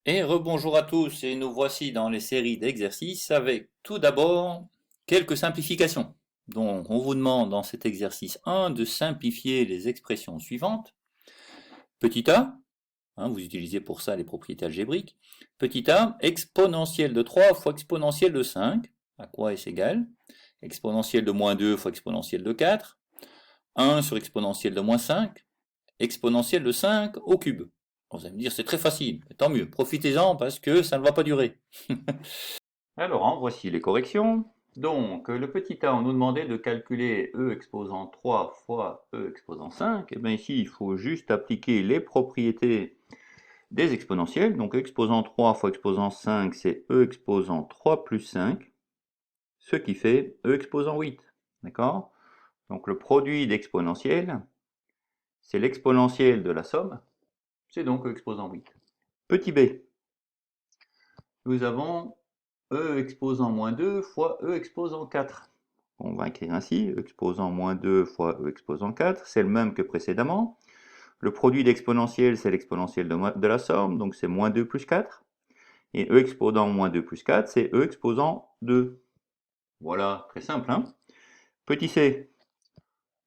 Et rebonjour à tous, et nous voici dans les séries d'exercices avec tout d'abord quelques simplifications. Donc on vous demande dans cet exercice 1 de simplifier les expressions suivantes. Petit a, vous utilisez pour ça les propriétés algébriques. Petit a, exponentielle de 3 fois exponentielle de 5, à quoi est-ce égal? Exponentielle de moins 2 fois exponentielle de 4, 1 sur exponentielle de moins 5, exponentielle de 5 au cube. Vous allez me dire c'est très facile, mais tant mieux, profitez-en parce que ça ne va pas durer. Alors, voici les corrections. Donc, le petit a, on nous demandait de calculer e exposant 3 fois e exposant 5. Et bien ici, il faut juste appliquer les propriétés des exponentielles. Donc, e exposant 3 fois exposant 5, c'est e exposant 3 plus 5, ce qui fait e exposant 8. D'accord? Donc, le produit d'exponentielles, c'est l'exponentielle de la somme, c'est donc e exposant 8. Petit b, nous avons e exposant moins 2 fois e exposant 4. On va écrire ainsi, e exposant moins 2 fois e exposant 4, c'est le même que précédemment. Le produit d'exponentielle, c'est l'exponentielle de la somme, donc c'est moins 2 plus 4. Et e exposant moins 2 plus 4, c'est e exposant 2. Voilà, très simple, hein? Petit c,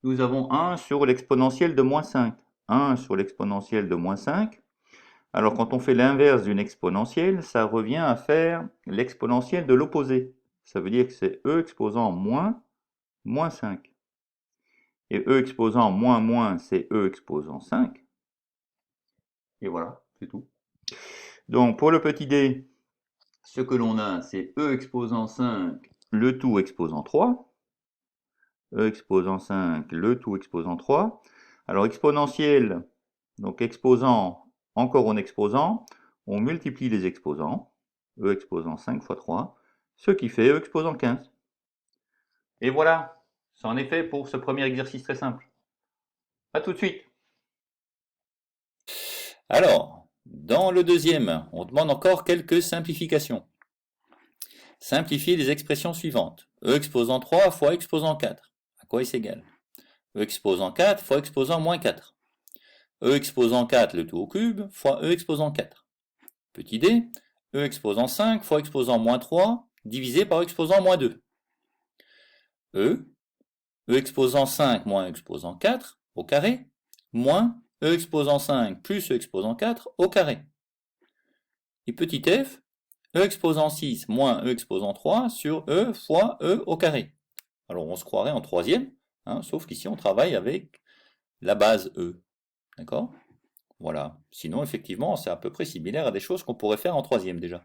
nous avons 1 sur l'exponentielle de moins 5. 1 sur l'exponentielle de moins 5. Alors quand on fait l'inverse d'une exponentielle, ça revient à faire l'exponentielle de l'opposé. Ça veut dire que c'est e exposant moins 5. Et e exposant moins, c'est e exposant 5. Et voilà, c'est tout. Donc pour le petit d, ce que l'on a, c'est e exposant 5, le tout exposant 3. E exposant 5, le tout exposant 3. Alors exponentielle, donc exposant, encore en exposant, on multiplie les exposants. E exposant 5 fois 3, ce qui fait e exposant 15. Et voilà, c'en est fait pour ce premier exercice très simple. A tout de suite. Alors, dans le deuxième, on demande encore quelques simplifications. Simplifier les expressions suivantes. E exposant 3 fois exposant 4. À quoi est-ce égal? E exposant 4 fois exposant moins 4. E exposant 4 le tout au cube fois E exposant 4. Petit d, E exposant 5 fois exposant moins 3 divisé par exposant moins 2. E, E exposant 5 moins E exposant 4 au carré, moins E exposant 5 plus E exposant 4 au carré. Et petit f, E exposant 6 moins E exposant 3 sur E fois E au carré. Alors on se croirait en troisième, sauf qu'ici on travaille avec la base E. D'accord? Voilà. Sinon, effectivement, c'est à peu près similaire à des choses qu'on pourrait faire en troisième déjà.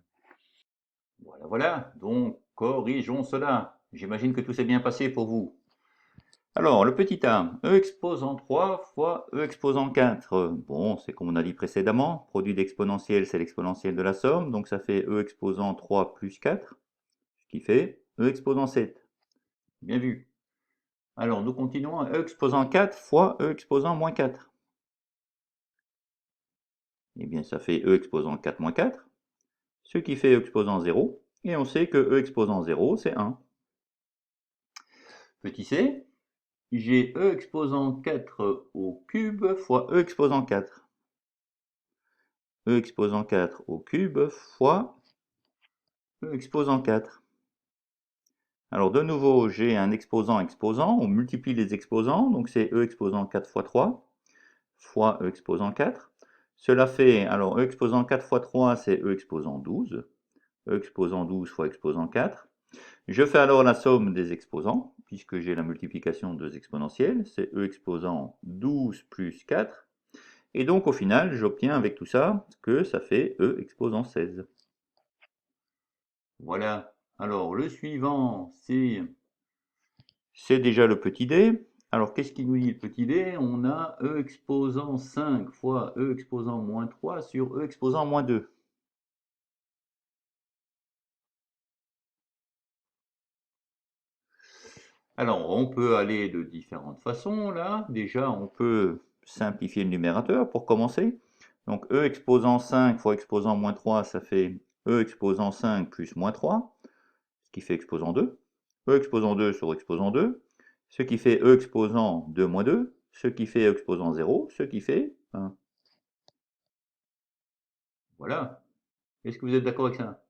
Voilà, voilà. Donc, corrigeons cela. J'imagine que tout s'est bien passé pour vous. Alors, le petit a, e exposant 3 fois e exposant 4. Bon, c'est comme on a dit précédemment, produit d'exponentielle, c'est l'exponentielle de la somme, donc ça fait e exposant 3 plus 4, ce qui fait e exposant 7. Bien vu. Alors, nous continuons à e exposant 4 fois e exposant moins 4. Eh bien, ça fait e exposant 4 moins 4, ce qui fait e exposant 0, et on sait que e exposant 0, c'est 1. Petit c, j'ai e exposant 4 au cube fois e exposant 4. E exposant 4 au cube fois E exposant 4. Alors de nouveau, j'ai un exposant, on multiplie les exposants, donc c'est E exposant 4 fois 3 fois E exposant 4. Cela fait, alors E exposant 4 fois 3, c'est E exposant 12. E exposant 12 fois exposant 4. Je fais alors la somme des exposants, puisque j'ai la multiplication de deux exponentielles, c'est E exposant 12 plus 4. Et donc au final, j'obtiens avec tout ça que ça fait E exposant 16. Voilà. Alors le suivant, c'est déjà le petit d. Alors qu'est-ce qu'il nous dit le petit d? On a E exposant 5 fois E exposant moins 3 sur E exposant moins 2. Alors on peut aller de différentes façons là. Déjà on peut simplifier le numérateur pour commencer. Donc E exposant 5 fois exposant moins 3, ça fait E exposant 5 plus moins 3, ce qui fait exposant 2. E exposant 2 sur exposant 2, ce qui fait E exposant 2 moins 2, ce qui fait E exposant 0, ce qui fait 1. Voilà. Est-ce que vous êtes d'accord avec ça?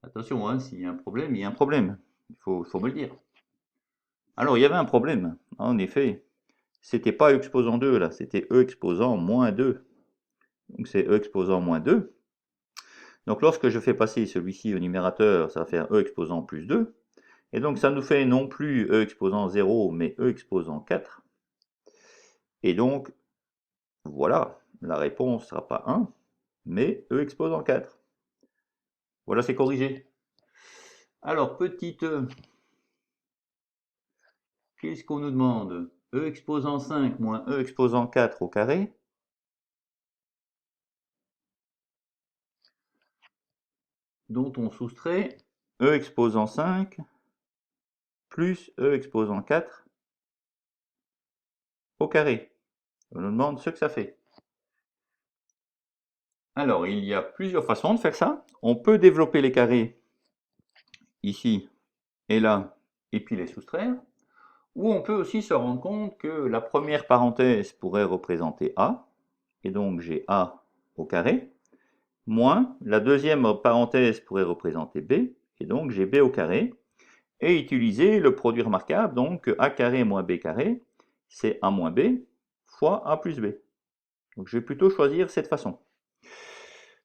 Attention, hein, s'il y a un problème, il y a un problème. Il faut me le dire. Alors, il y avait un problème, en effet. C'était pas e exposant 2 là, c'était e exposant moins 2. Donc c'est e exposant moins 2. Donc lorsque je fais passer celui-ci au numérateur, ça va faire e exposant plus 2. Et donc ça nous fait non plus e exposant 0, mais e exposant 4. Et donc, voilà, la réponse ne sera pas 1, mais e exposant 4. Voilà, c'est corrigé. Alors, petite... Qu'est-ce qu'on nous demande? E exposant 5 moins e exposant 4 au carré. Dont on soustrait e exposant 5 plus e exposant 4 au carré. On nous demande ce que ça fait. Alors, il y a plusieurs façons de faire ça. On peut développer les carrés ici et là, et puis les soustraire. Ou on peut aussi se rendre compte que la première parenthèse pourrait représenter A, et donc j'ai A au carré, moins la deuxième parenthèse pourrait représenter B, et donc j'ai B au carré, et utiliser le produit remarquable, donc A carré moins B carré, c'est A moins B fois A plus B. Donc je vais plutôt choisir cette façon.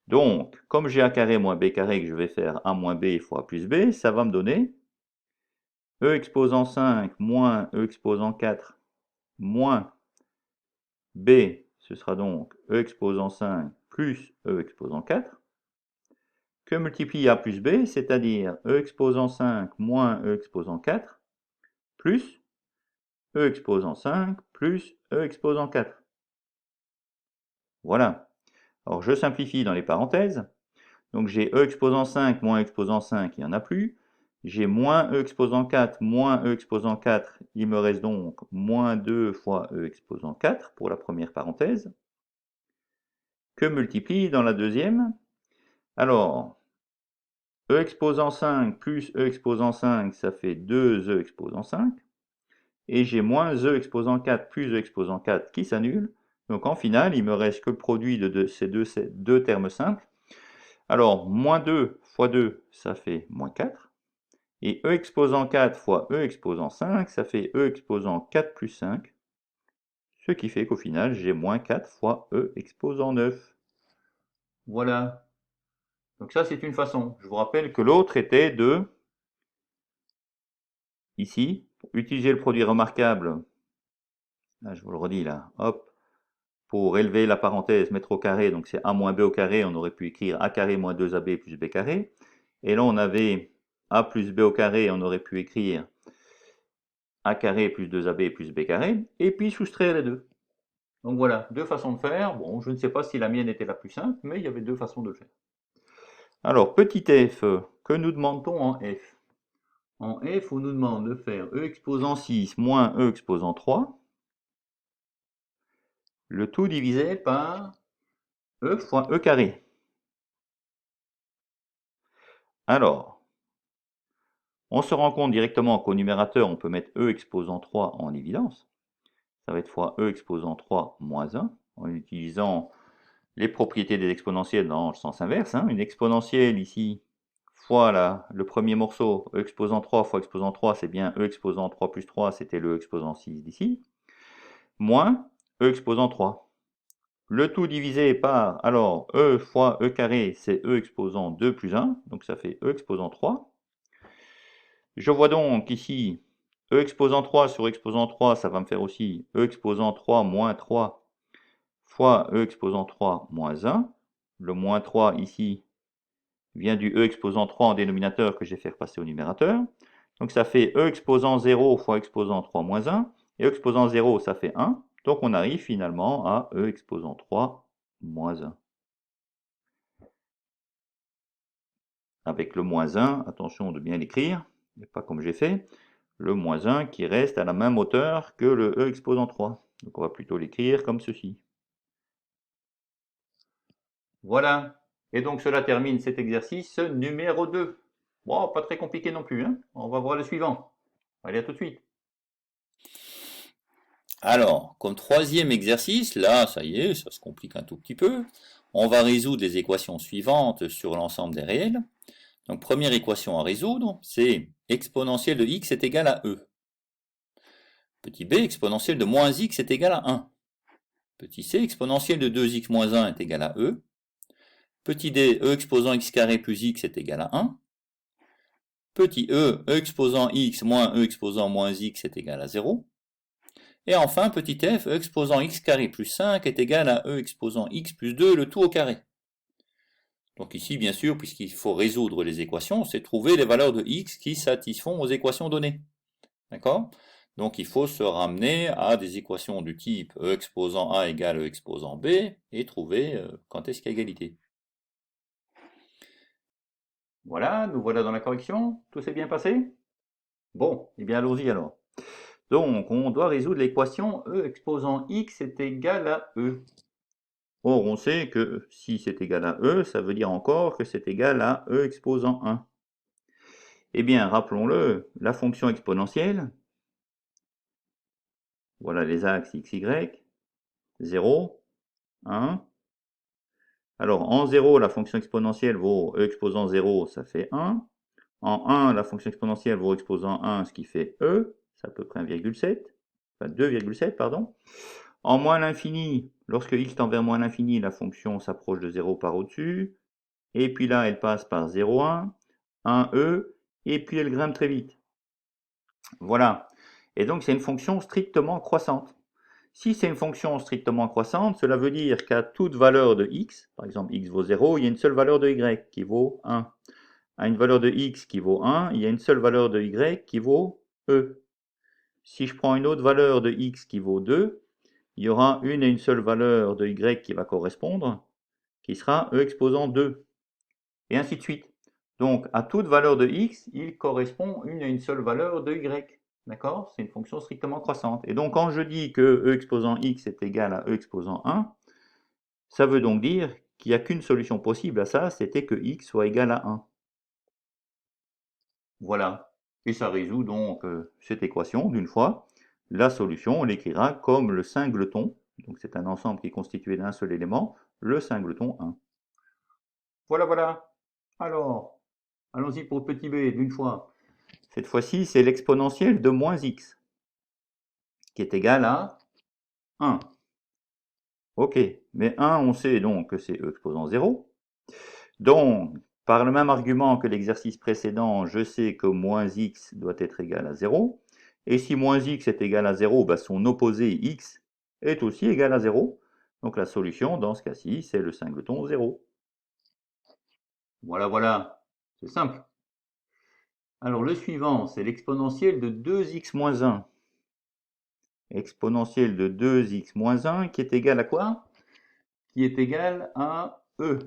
Donc, comme j'ai A carré moins B carré que je vais faire A moins B fois A plus B, ça va me donner E exposant 5 moins E exposant 4 moins B, ce sera donc E exposant 5 plus E exposant 4, que multiplie A plus B, c'est-à-dire E exposant 5 moins E exposant 4, plus E exposant 5 plus E exposant 4. Voilà. Alors je simplifie dans les parenthèses. Donc j'ai E exposant 5 moins E exposant 5, il n'y en a plus. J'ai moins E exposant 4 moins E exposant 4, il me reste donc moins 2 fois E exposant 4 pour la première parenthèse, que multiplie dans la deuxième. Alors, E exposant 5 plus E exposant 5, ça fait 2E exposant 5. Et j'ai moins E exposant 4 plus E exposant 4 qui s'annulent. Donc en final, il me reste que le produit de ces deux termes simples. Alors, moins 2 fois 2, ça fait moins 4. Et E exposant 4 fois E exposant 5, ça fait E exposant 4 plus 5. Ce qui fait qu'au final, j'ai moins 4 fois E exposant 9. Voilà. Donc ça, c'est une façon. Je vous rappelle que l'autre était de, ici, utiliser le produit remarquable. Là, je vous le redis là, hop, pour élever la parenthèse, mettre au carré, donc c'est A moins B au carré, on aurait pu écrire A carré moins 2AB plus B carré. Et là, on avait A plus B au carré, on aurait pu écrire A carré plus 2AB plus B carré, et puis soustraire les deux. Donc voilà, deux façons de faire. Bon, je ne sais pas si la mienne était la plus simple, mais il y avait deux façons de le faire. Alors, petit f, que nous demande-t-on en f? En f, on nous demande de faire e exposant 6 moins e exposant 3, le tout divisé par e fois e carré. Alors, on se rend compte directement qu'au numérateur, on peut mettre e exposant 3 en évidence. Ça va être fois e exposant 3 moins 1, en utilisant les propriétés des exponentielles dans le sens inverse. Une exponentielle ici, fois le premier morceau, e exposant 3 fois exposant 3, c'est bien e exposant 3 plus 3, c'était le exposant 6 d'ici, moins e exposant 3. Le tout divisé par, alors, e fois e carré, c'est e exposant 2 plus 1, donc ça fait e exposant 3. Je vois donc ici, e exposant 3 sur exposant 3, ça va me faire aussi e exposant 3 moins 3 fois e exposant 3 moins 1. Le moins 3 ici vient du e exposant 3 en dénominateur que je vais faire passer au numérateur. Donc ça fait e exposant 0 fois exposant 3 moins 1. Et e exposant 0, ça fait 1. Donc on arrive finalement à e exposant 3 moins 1. Avec le moins 1, attention de bien l'écrire, et pas comme j'ai fait, le moins 1 qui reste à la même hauteur que le e exposant 3. Donc on va plutôt l'écrire comme ceci. Voilà. Et donc cela termine cet exercice numéro 2. Bon, pas très compliqué non plus, hein. On va voir le suivant. Allez, à tout de suite. Alors, comme troisième exercice, là, ça y est, ça se complique un tout petit peu. On va résoudre les équations suivantes sur l'ensemble des réels. Donc première équation à résoudre, c'est exponentielle de x est égal à e. Petit b, exponentielle de moins x est égal à 1. Petit c, exponentielle de 2x moins 1 est égal à e. Petit d, e exposant x carré plus x est égal à 1. Petit e, e exposant x moins e exposant moins x est égal à 0. Et enfin, petit f, e exposant x carré plus 5 est égal à e exposant x plus 2, le tout au carré. Donc ici, bien sûr, puisqu'il faut résoudre les équations, c'est trouver les valeurs de x qui satisfont aux équations données. D'accord? Donc il faut se ramener à des équations du type e exposant a égale e exposant b et trouver quand est-ce qu'il y a égalité. Voilà, nous voilà dans la correction. Tout s'est bien passé? Bon, et bien allons-y alors. Donc on doit résoudre l'équation e exposant x est égal à e. Or on sait que si c'est égal à e, ça veut dire encore que c'est égal à e exposant 1. Eh bien, rappelons-le, la fonction exponentielle, voilà les axes x, y, 0, 1. Alors, en 0, la fonction exponentielle vaut e exposant 0, ça fait 1. En 1, la fonction exponentielle vaut e exposant 1, ce qui fait e, c'est à peu près 1,7, enfin 2,7, pardon. En moins l'infini, lorsque x tend vers moins l'infini, la fonction s'approche de 0 par au-dessus. Et puis là, elle passe par 0,1, 1e, et puis elle grimpe très vite. Voilà. Et donc, c'est une fonction strictement croissante. Si c'est une fonction strictement croissante, cela veut dire qu'à toute valeur de x, par exemple x vaut 0, il y a une seule valeur de y qui vaut 1. À une valeur de x qui vaut 1, il y a une seule valeur de y qui vaut e. Si je prends une autre valeur de x qui vaut 2, il y aura une et une seule valeur de y qui va correspondre, qui sera e exposant 2. Et ainsi de suite. Donc, à toute valeur de x, il correspond une et une seule valeur de y. D'accord? C'est une fonction strictement croissante. Et donc, quand je dis que e exposant x est égal à e exposant 1, ça veut donc dire qu'il n'y a qu'une solution possible à ça, c'était que x soit égal à 1. Voilà. Et ça résout donc cette équation d'une fois. La solution, on l'écrira comme le singleton, donc c'est un ensemble qui est constitué d'un seul élément, le singleton 1. Voilà, voilà. Alors, allons-y pour petit b d'une fois. Cette fois-ci, c'est l'exponentielle de moins x, qui est égal à 1. Ok, mais 1, on sait donc que c'est e exposant 0. Donc, par le même argument que l'exercice précédent, je sais que moins x doit être égal à 0. Et si moins x est égal à 0, bah son opposé x est aussi égal à 0. Donc la solution, dans ce cas-ci, c'est le singleton 0. Voilà, voilà. C'est simple. Alors le suivant, c'est l'exponentielle de 2x moins 1. Exponentielle de 2x moins 1 qui est égal à quoi? Qui est égal à e.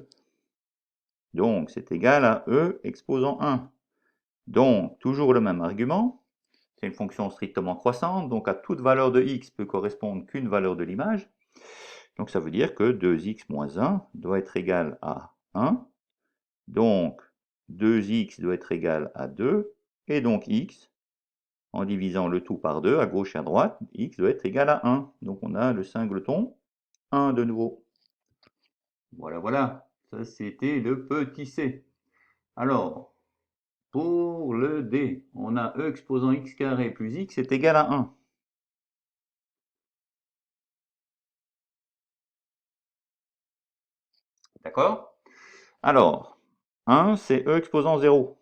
Donc c'est égal à e exposant 1. Donc toujours le même argument. C'est une fonction strictement croissante, donc à toute valeur de x peut correspondre qu'une valeur de l'image. Donc ça veut dire que 2x moins 1 doit être égal à 1. Donc 2x doit être égal à 2. Et donc x, en divisant le tout par 2, à gauche et à droite, x doit être égal à 1. Donc on a le singleton 1 de nouveau. Voilà, voilà. Ça, c'était le petit c. Alors, pour le d, on a e exposant x carré plus x est égal à 1. D'accord? Alors, 1, c'est e exposant 0.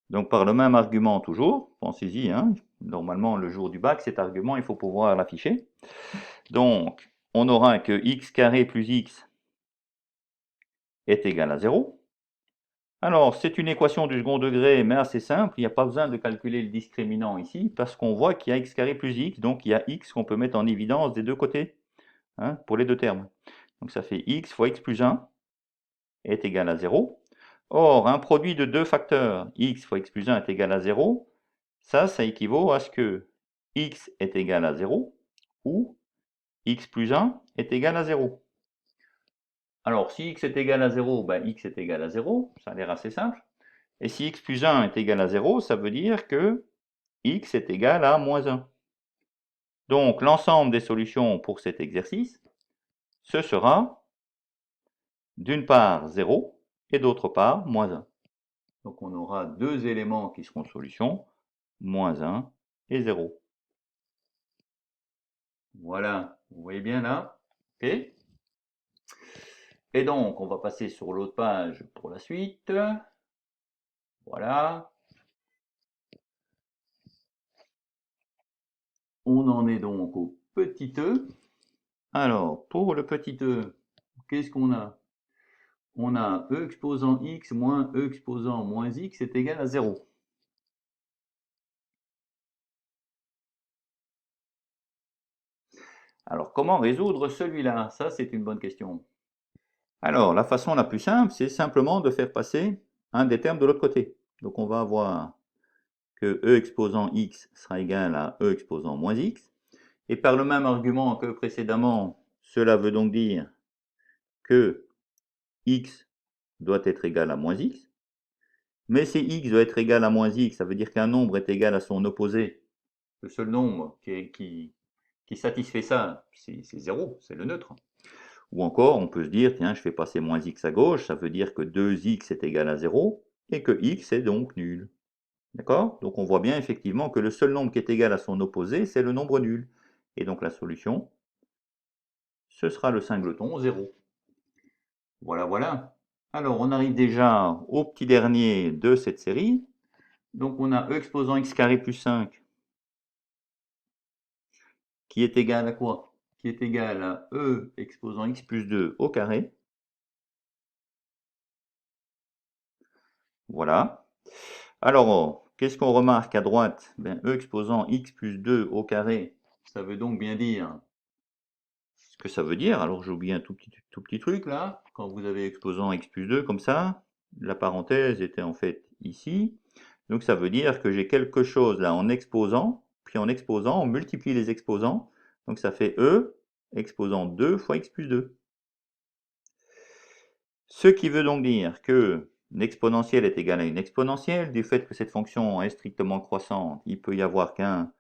Donc par le même argument toujours, pensez-y, hein, normalement le jour du bac, cet argument, il faut pouvoir l'afficher. Donc, on aura que x carré plus x est égal à 0. Alors, c'est une équation du second degré, mais assez simple, il n'y a pas besoin de calculer le discriminant ici, parce qu'on voit qu'il y a x carré plus x, donc il y a x qu'on peut mettre en évidence des deux côtés, hein, pour les deux termes. Donc ça fait x fois x plus 1 est égal à 0. Or, un produit de deux facteurs, x fois x plus 1 est égal à 0, ça équivaut à ce que x est égal à 0 ou x plus 1 est égal à 0. Alors, si x est égal à 0, ben, x est égal à 0, ça a l'air assez simple. Et si x plus 1 est égal à 0, ça veut dire que x est égal à moins 1. Donc, l'ensemble des solutions pour cet exercice, ce sera d'une part 0 et d'autre part moins 1. Donc on aura deux éléments qui seront solution, moins 1 et 0. Voilà, vous voyez bien là, ok? Et donc on va passer sur l'autre page pour la suite. Voilà. On en est donc au petit e. Alors, pour le petit e, qu'est-ce qu'on a? On a e exposant x moins e exposant moins x est égal à 0. Alors, comment résoudre celui-là? Ça, c'est une bonne question. Alors, la façon la plus simple, c'est simplement de faire passer un des termes de l'autre côté. Donc, on va avoir que e exposant x sera égal à e exposant moins x. Et par le même argument que précédemment, cela veut donc dire que x doit être égal à moins x. Mais si x doit être égal à moins x, ça veut dire qu'un nombre est égal à son opposé. Le seul nombre qui satisfait ça, c'est 0, c'est le neutre. Ou encore, on peut se dire, tiens, je fais passer moins x à gauche, ça veut dire que 2x est égal à 0, et que x est donc nul. D'accord? Donc on voit bien effectivement que le seul nombre qui est égal à son opposé, c'est le nombre nul. Et donc la solution, ce sera le singleton 0. Voilà, voilà. Alors on arrive déjà au petit dernier de cette série. Donc on a e exposant x carré plus 5 qui est égal à quoi? Qui est égal à e exposant x plus 2 au carré. Voilà. Alors, qu'est-ce qu'on remarque à droite? E exposant x plus 2 au carré, ça veut donc bien dire ce que ça veut dire. Alors j'ai oublié un tout petit truc là. Quand vous avez exposant x plus 2 comme ça, la parenthèse était en fait ici. Donc ça veut dire que j'ai quelque chose là en exposant, puis en exposant, on multiplie les exposants. Donc ça fait e exposant 2 fois x plus 2. Ce qui veut donc dire que l'exponentielle est égale à une exponentielle. Du fait que cette fonction est strictement croissante, il peut y avoir qu'un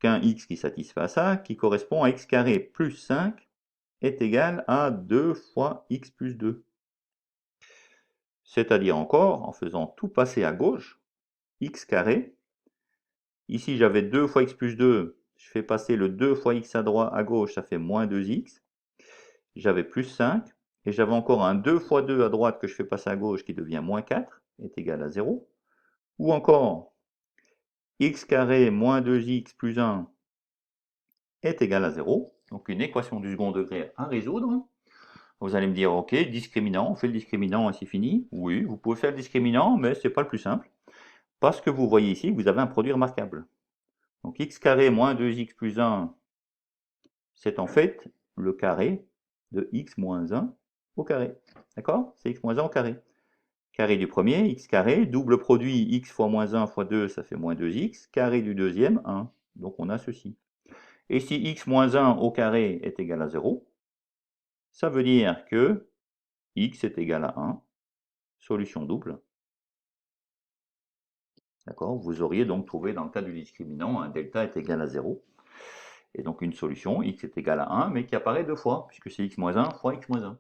x qui satisfait à ça, qui correspond à x carré plus 5 est égal à 2 fois x plus 2. C'est-à-dire encore, en faisant tout passer à gauche, x carré, ici j'avais 2 fois x plus 2, je fais passer le 2 fois x à droite à gauche, ça fait moins 2x, j'avais plus 5, et j'avais encore un 2 fois 2 à droite que je fais passer à gauche qui devient moins 4, est égal à 0, ou encore x carré moins 2x plus 1 est égal à 0, donc une équation du second degré à résoudre. Vous allez me dire, ok, discriminant, on fait le discriminant et c'est fini. Oui, vous pouvez faire le discriminant, mais ce n'est pas le plus simple. Parce que vous voyez ici que vous avez un produit remarquable. Donc x carré moins 2x plus 1, c'est en fait le carré de x moins 1 au carré. D'accord? C'est x moins 1 au carré. Carré du premier, x carré, double produit x fois moins 1 fois 2, ça fait moins 2x. Carré du deuxième, 1. Donc on a ceci. Et si x moins 1 au carré est égal à 0, ça veut dire que x est égal à 1. Solution double. D'accord? Vous auriez donc trouvé dans le cas du discriminant un delta est égal à 0. Et donc une solution, x est égal à 1, mais qui apparaît deux fois, puisque c'est x moins 1 fois x moins 1.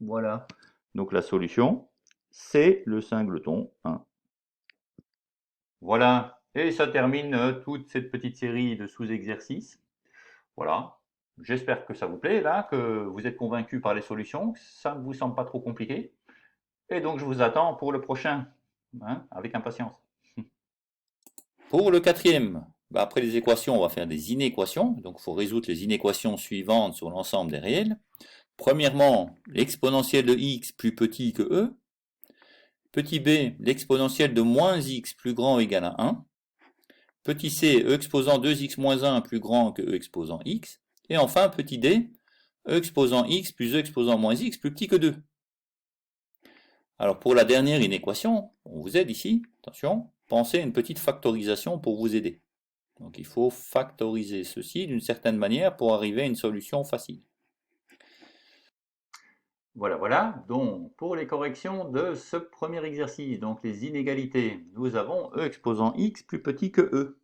Voilà. Donc la solution, c'est le singleton 1. Voilà. Et ça termine toute cette petite série de sous-exercices. Voilà. J'espère que ça vous plaît, là, que vous êtes convaincu par les solutions, que ça ne vous semble pas trop compliqué. Et donc je vous attends pour le prochain, hein, avec impatience. Pour le quatrième, après les équations, on va faire des inéquations. Donc il faut résoudre les inéquations suivantes sur l'ensemble des réels. Premièrement, l'exponentielle de x plus petit que e. Petit b, l'exponentielle de moins x plus grand ou égal à 1. Petit c, e exposant 2x moins 1 plus grand que e exposant x. Et enfin, petit d, e exposant x plus e exposant moins x plus petit que 2. Alors pour la dernière inéquation, on vous aide ici, attention, pensez à une petite factorisation pour vous aider. Donc il faut factoriser ceci d'une certaine manière pour arriver à une solution facile. Voilà, voilà. Donc pour les corrections de ce premier exercice, donc les inégalités, nous avons e exposant x plus petit que e.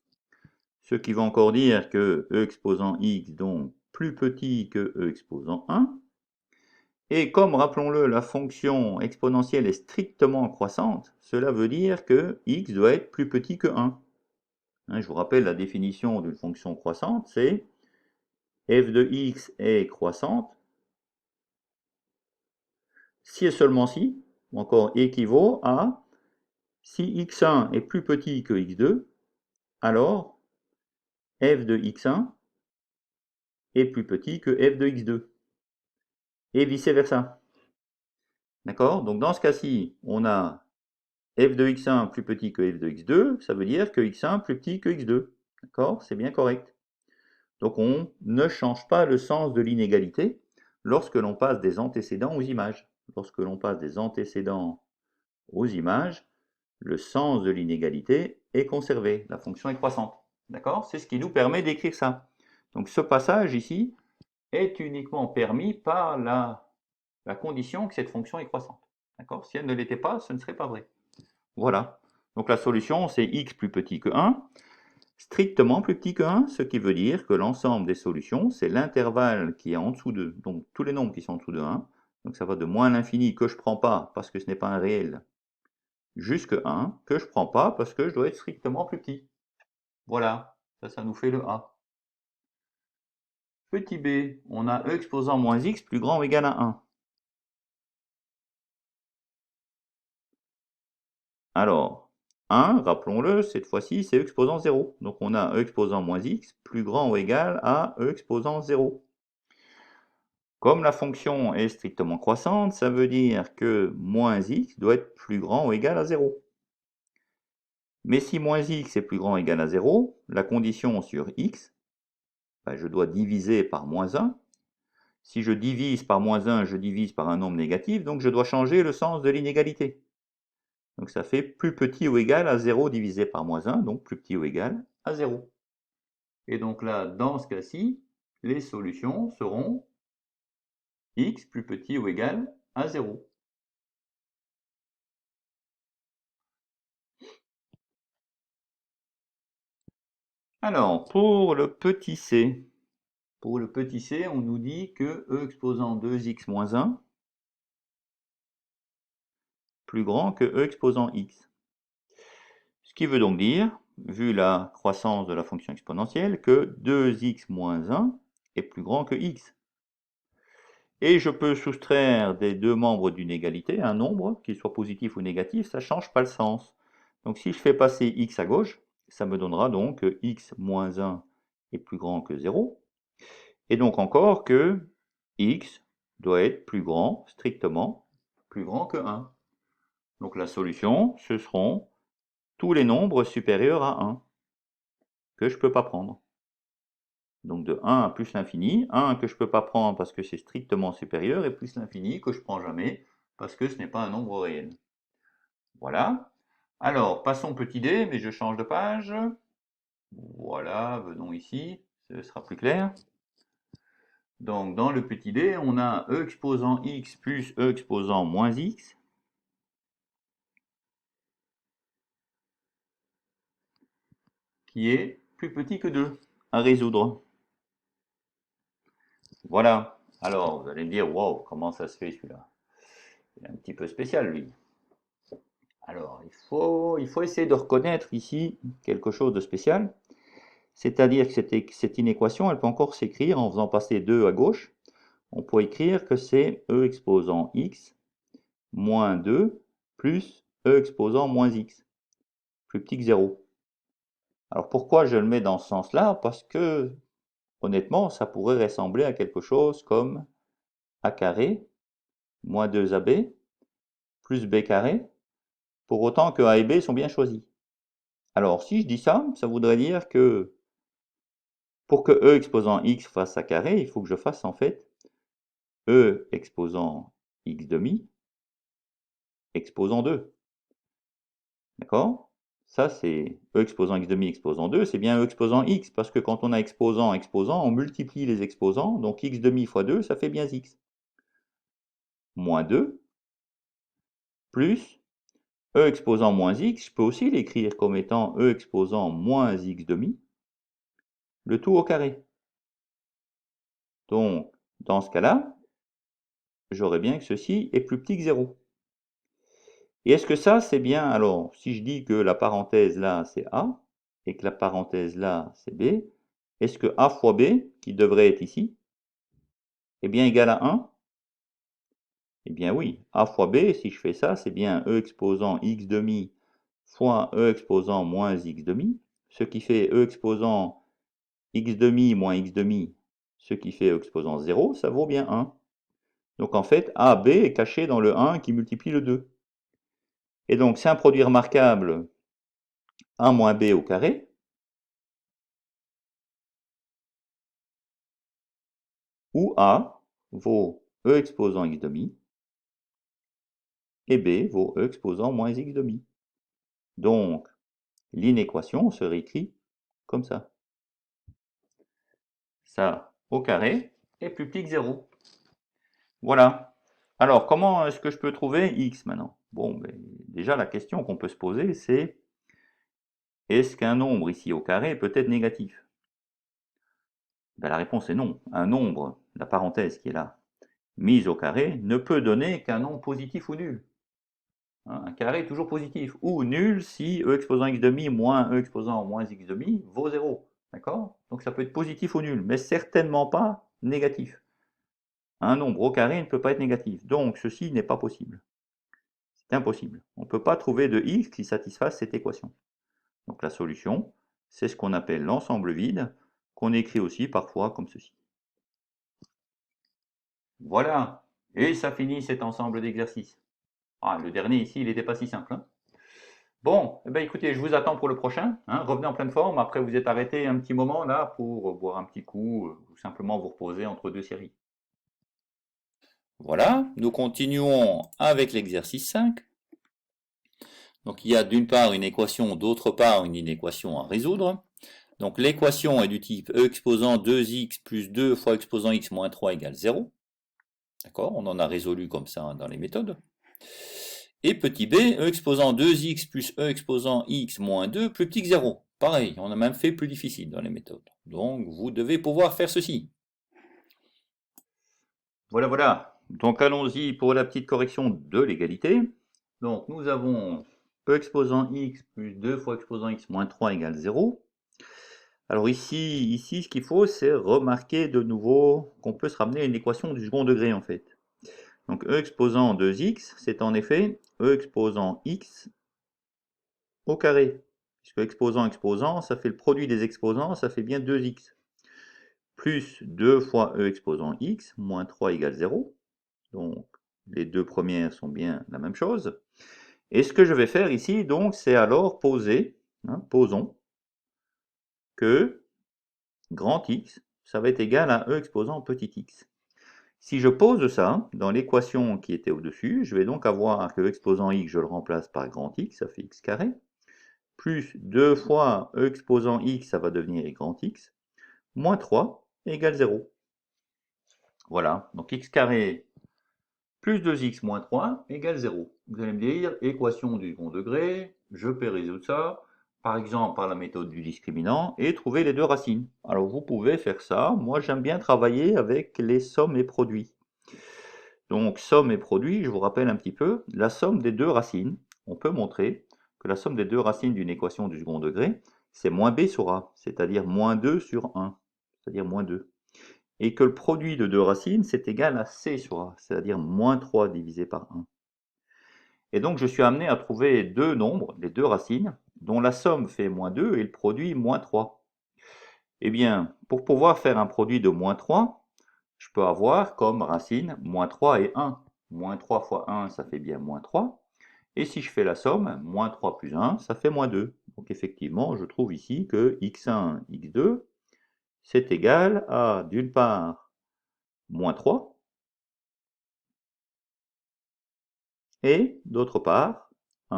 Ce qui va encore dire que e exposant x, donc plus petit que e exposant 1. Et comme, rappelons-le, la fonction exponentielle est strictement croissante, cela veut dire que x doit être plus petit que 1. Je vous rappelle la définition d'une fonction croissante, c'est f de x est croissante si et seulement si, ou encore équivaut à si x1 est plus petit que x2, alors f de x1 est plus petit que f de x2, et vice-versa. D'accord? Donc dans ce cas-ci, on a f de x1 plus petit que f de x2, ça veut dire que x1 plus petit que x2. D'accord? C'est bien correct. Donc on ne change pas le sens de l'inégalité lorsque l'on passe des antécédents aux images. Lorsque l'on passe des antécédents aux images, le sens de l'inégalité est conservé. La fonction est croissante. D'accord? C'est ce qui nous permet d'écrire ça. Donc ce passage ici est uniquement permis par la condition que cette fonction est croissante. D'accord? Si elle ne l'était pas, ce ne serait pas vrai. Voilà. Donc la solution, c'est x plus petit que 1, strictement plus petit que 1, ce qui veut dire que l'ensemble des solutions, c'est l'intervalle qui est en dessous de, donc tous les nombres qui sont en dessous de 1, donc ça va de moins l'infini que je ne prends pas parce que ce n'est pas un réel, jusqu'à 1, que je ne prends pas parce que je dois être strictement plus petit. Voilà, ça nous fait le A. Petit b, on a e exposant moins x plus grand ou égal à 1. Alors, 1, rappelons-le, cette fois-ci, c'est e exposant 0. Donc on a e exposant moins x plus grand ou égal à e exposant 0. Comme la fonction est strictement croissante, ça veut dire que moins x doit être plus grand ou égal à 0. Mais si moins x est plus grand ou égal à 0, la condition sur x, je dois diviser par moins 1. Si je divise par moins 1, je divise par un nombre négatif, donc je dois changer le sens de l'inégalité. Donc ça fait plus petit ou égal à 0 divisé par moins 1, donc plus petit ou égal à 0. Et donc là, dans ce cas-ci, les solutions seront x plus petit ou égal à 0. Alors, pour le petit c, on nous dit que e exposant 2x moins 1 plus grand que e exposant x. Ce qui veut donc dire, vu la croissance de la fonction exponentielle, que 2x moins 1 est plus grand que x. Et je peux soustraire des deux membres d'une égalité un nombre, qu'il soit positif ou négatif, ça ne change pas le sens. Donc si je fais passer x à gauche, ça me donnera donc que x moins 1 est plus grand que 0. Et donc encore que x doit être plus grand, strictement, plus grand que 1. Donc la solution, ce seront tous les nombres supérieurs à 1, que je ne peux pas prendre. Donc de 1 à plus l'infini, 1 que je ne peux pas prendre parce que c'est strictement supérieur, et plus l'infini que je ne prends jamais parce que ce n'est pas un nombre réel. Voilà. Alors, passons petit d, mais je change de page. Voilà, venons ici, ce sera plus clair. Donc dans le petit d, on a e exposant x plus e exposant moins x. Qui est plus petit que 2 à résoudre. Voilà. Alors, vous allez me dire, wow, comment ça se fait celui-là? Il est un petit peu spécial, lui. Alors, il faut essayer de reconnaître ici quelque chose de spécial. C'est-à-dire que cette inéquation, elle peut encore s'écrire en faisant passer 2 à gauche. On peut écrire que c'est e exposant x moins 2 plus e exposant moins x, plus petit que 0. Alors pourquoi je le mets dans ce sens-là? Parce que, honnêtement, ça pourrait ressembler à quelque chose comme a carré moins 2ab plus b carré, pour autant que a et b sont bien choisis. Alors si je dis ça, ça voudrait dire que pour que e exposant x fasse a carré, il faut que je fasse en fait e exposant x demi exposant 2. D'accord? Ça, c'est e exposant x demi exposant 2, c'est bien e exposant x, parce que quand on a exposant, exposant, on multiplie les exposants, donc x demi fois 2, ça fait bien x. Moins 2, plus e exposant moins x, je peux aussi l'écrire comme étant e exposant moins x demi, le tout au carré. Donc, dans ce cas-là, j'aurais bien que ceci est plus petit que 0. Et est-ce que ça, c'est bien, alors, si je dis que la parenthèse là, c'est A, et que la parenthèse là, c'est B, est-ce que A fois B, qui devrait être ici, est bien égal à 1? Eh bien oui, A fois B, si je fais ça, c'est bien E exposant x demi fois E exposant moins x demi, ce qui fait E exposant x demi moins x demi, ce qui fait E exposant 0, ça vaut bien 1. Donc en fait, AB est caché dans le 1 qui multiplie le 2. Et donc c'est un produit remarquable A moins B au carré, où A vaut E exposant x demi, et B vaut E exposant moins x demi. Donc l'inéquation se réécrit comme ça. Ça au carré est plus petit que 0. Voilà. Alors, comment est-ce que je peux trouver x maintenant? Bon, déjà, la question qu'on peut se poser, c'est est-ce qu'un nombre ici au carré peut être négatif? La réponse est non. Un nombre, la parenthèse qui est là, mise au carré, ne peut donner qu'un nombre positif ou nul. Un carré est toujours positif. Ou nul si e exposant x demi moins e exposant moins x demi vaut 0. D'accord? Donc ça peut être positif ou nul, mais certainement pas négatif. Un nombre au carré ne peut pas être négatif. Donc ceci n'est pas possible. C'est impossible. On ne peut pas trouver de x qui satisfasse cette équation. Donc la solution, c'est ce qu'on appelle l'ensemble vide, qu'on écrit aussi parfois comme ceci. Voilà. Et ça finit cet ensemble d'exercices. Ah, le dernier ici, il n'était pas si simple. Hein. Bon, eh bien, écoutez, je vous attends pour le prochain. Hein. Revenez en pleine forme. Après, vous êtes arrêté un petit moment là pour boire un petit coup ou simplement vous reposer entre deux séries. Voilà, nous continuons avec l'exercice 5. Donc il y a d'une part une équation, d'autre part une inéquation à résoudre. Donc l'équation est du type e exposant 2x plus 2 fois exposant x moins 3 égale 0. D'accord, on en a résolu comme ça dans les méthodes. Et petit b, e exposant 2x plus e exposant x moins 2 plus petit que 0. Pareil, on a même fait plus difficile dans les méthodes. Donc vous devez pouvoir faire ceci. Voilà, voilà. Donc allons-y pour la petite correction de l'égalité. Donc nous avons e exposant x plus 2 fois exposant x moins 3 égale 0. Alors ici ce qu'il faut, c'est remarquer de nouveau qu'on peut se ramener à une équation du second degré en fait. Donc e exposant 2x, c'est en effet e exposant x au carré. Puisque exposant, ça fait le produit des exposants, ça fait bien 2x. Plus 2 fois e exposant x, moins 3 égale 0. Donc les deux premières sont bien la même chose. Et ce que je vais faire ici, donc, c'est alors poser, posons, que grand X, ça va être égal à E exposant petit x. Si je pose ça dans l'équation qui était au-dessus, je vais donc avoir que E exposant x, je le remplace par grand X, ça fait x carré, plus 2 fois E exposant x, ça va devenir grand X, moins 3 égale 0. Voilà, donc x carré plus 2x moins 3 égale 0. Vous allez me dire, équation du second degré, je peux résoudre ça, par exemple par la méthode du discriminant, et trouver les deux racines. Alors vous pouvez faire ça, moi j'aime bien travailler avec les sommes et produits. Donc somme et produit, je vous rappelle un petit peu, la somme des deux racines, on peut montrer que la somme des deux racines d'une équation du second degré, c'est moins b sur a, c'est-à-dire moins 2 sur 1, c'est-à-dire moins 2. Et que le produit de deux racines, c'est égal à c sur a, c'est-à-dire moins 3 divisé par 1. Et donc je suis amené à trouver deux nombres, les deux racines, dont la somme fait moins 2 et le produit moins 3. Eh bien, pour pouvoir faire un produit de moins 3, je peux avoir comme racine moins 3 et 1. Moins 3 fois 1, ça fait bien moins 3. Et si je fais la somme, moins 3 plus 1, ça fait moins 2. Donc effectivement, je trouve ici que x1, x2, c'est égal à, d'une part, moins 3, et d'autre part, 1.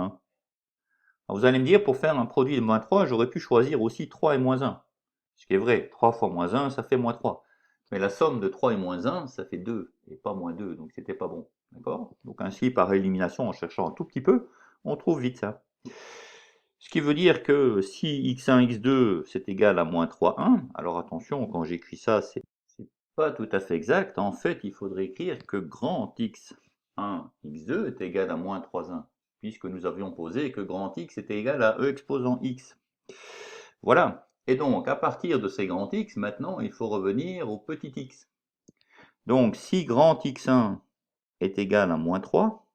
Alors vous allez me dire, pour faire un produit de moins 3, j'aurais pu choisir aussi 3 et moins 1. Ce qui est vrai, 3 fois moins 1, ça fait moins 3. Mais la somme de 3 et moins 1, ça fait 2, et pas moins 2, donc c'était pas bon. D'accord? Donc ainsi, par élimination, en cherchant un tout petit peu, on trouve vite ça. Ce qui veut dire que si x1, x2, c'est égal à moins 3, 1, alors attention, quand j'écris ça, c'est Pas tout à fait exact. En fait, il faudrait écrire que grand x1, x2 est égal à moins 3,1, puisque nous avions posé que grand x était égal à e exposant x. Voilà. Et donc, à partir de ces grands x, maintenant, il faut revenir au petit x. Donc, si grand x1 est égal à moins 3,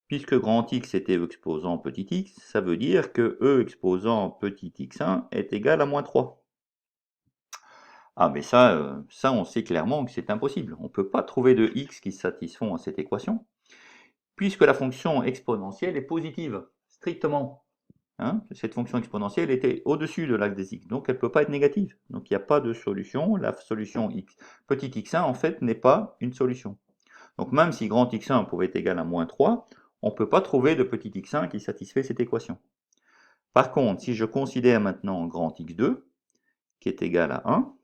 puisque grand X était E exposant petit x, ça veut dire que E exposant petit x1 est égal à moins 3. Ah mais ça on sait clairement que c'est impossible. On ne peut pas trouver de x qui satisfont à cette équation, puisque la fonction exponentielle est positive, strictement. Cette fonction exponentielle était au-dessus de l'axe des x, donc elle ne peut pas être négative. Donc il n'y a pas de solution. La solution x, petit x1 en fait n'est pas une solution. Donc même si grand x1 pouvait être égal à moins 3, on ne peut pas trouver de petit x1 qui satisfait cette équation. Par contre, si je considère maintenant grand x2, qui est égal à 1,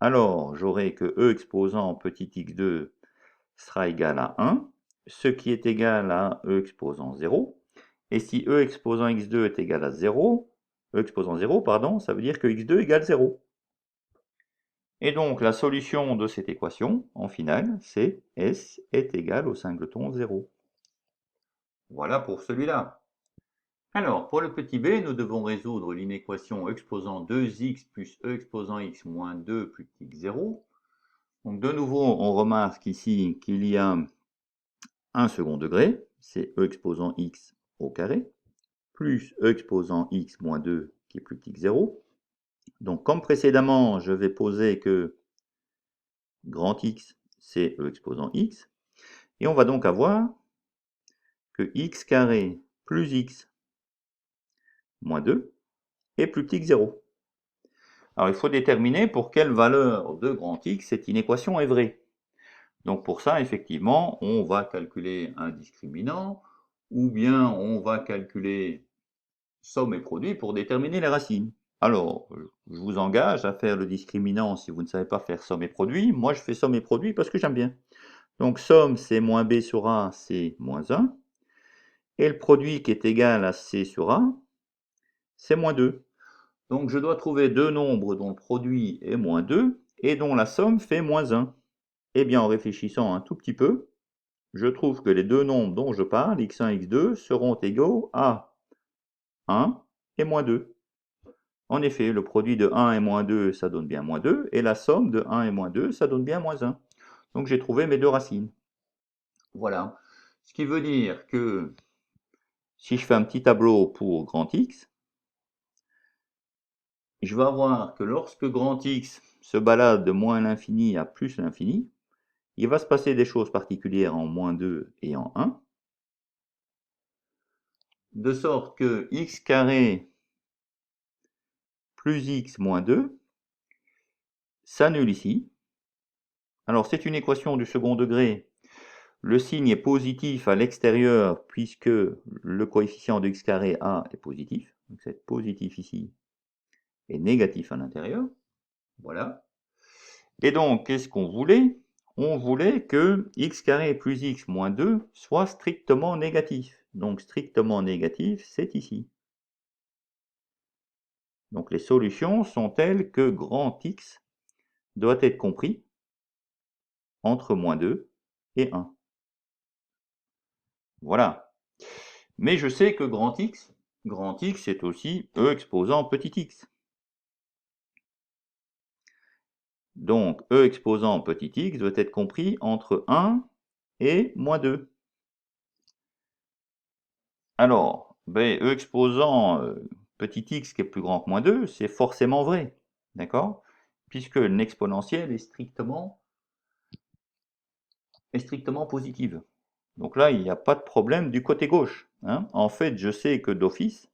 alors j'aurai que e exposant petit x2 sera égal à 1, ce qui est égal à e exposant 0. Et si e exposant x2 est égal à 0, e exposant 0, pardon, ça veut dire que x2 égale 0. Et donc la solution de cette équation, en finale, c'est S est égal au singleton 0. Voilà pour celui-là. Alors, pour le petit b, nous devons résoudre l'inéquation exposant 2x plus e exposant x moins 2 plus x 0. Donc de nouveau, on remarque ici qu'il y a un second degré, c'est e exposant x au carré, plus e exposant x moins 2 qui est plus petit que 0. Donc comme précédemment, je vais poser que grand X, c'est e exposant x. Et on va donc avoir que x carré plus x moins 2 est plus petit que 0. Alors il faut déterminer pour quelle valeur de grand X cette inéquation est vraie. Donc pour ça, effectivement, on va calculer un discriminant, ou bien on va calculer somme et produit pour déterminer les racines. Alors, je vous engage à faire le discriminant si vous ne savez pas faire somme et produit. Moi, je fais somme et produit parce que j'aime bien. Donc somme, c'est moins b sur a, c'est moins 1. Et le produit qui est égal à c sur a, c'est moins 2. Donc je dois trouver deux nombres dont le produit est moins 2 et dont la somme fait moins 1. Eh bien, en réfléchissant un tout petit peu, je trouve que les deux nombres dont je parle, x1 et x2, seront égaux à 1 et moins 2. En effet, le produit de 1 et moins 2, ça donne bien moins 2, et la somme de 1 et moins 2, ça donne bien moins 1. Donc j'ai trouvé mes deux racines. Voilà. Ce qui veut dire que si je fais un petit tableau pour grand X, je vais avoir que lorsque grand X se balade de moins l'infini à plus l'infini, il va se passer des choses particulières en moins 2 et en 1, de sorte que x carré plus x moins 2 s'annule ici. Alors c'est une équation du second degré. Le signe est positif à l'extérieur puisque le coefficient de x carré a est positif. Donc c'est positif ici et négatif à l'intérieur. Voilà. Et donc, qu'est-ce qu'on voulait? On voulait que x carré plus x moins 2 soit strictement négatif. Donc strictement négatif, c'est ici. Donc les solutions sont telles que grand X doit être compris entre moins 2 et 1. Voilà. Mais je sais que grand X est aussi E exposant petit x. Donc E exposant petit x doit être compris entre 1 et moins 2. Alors, E exposant petit x qui est plus grand que moins 2, c'est forcément vrai. D'accord? Puisque l'exponentielle est strictement positive. Donc là, il n'y a pas de problème du côté gauche. En fait, je sais que d'office,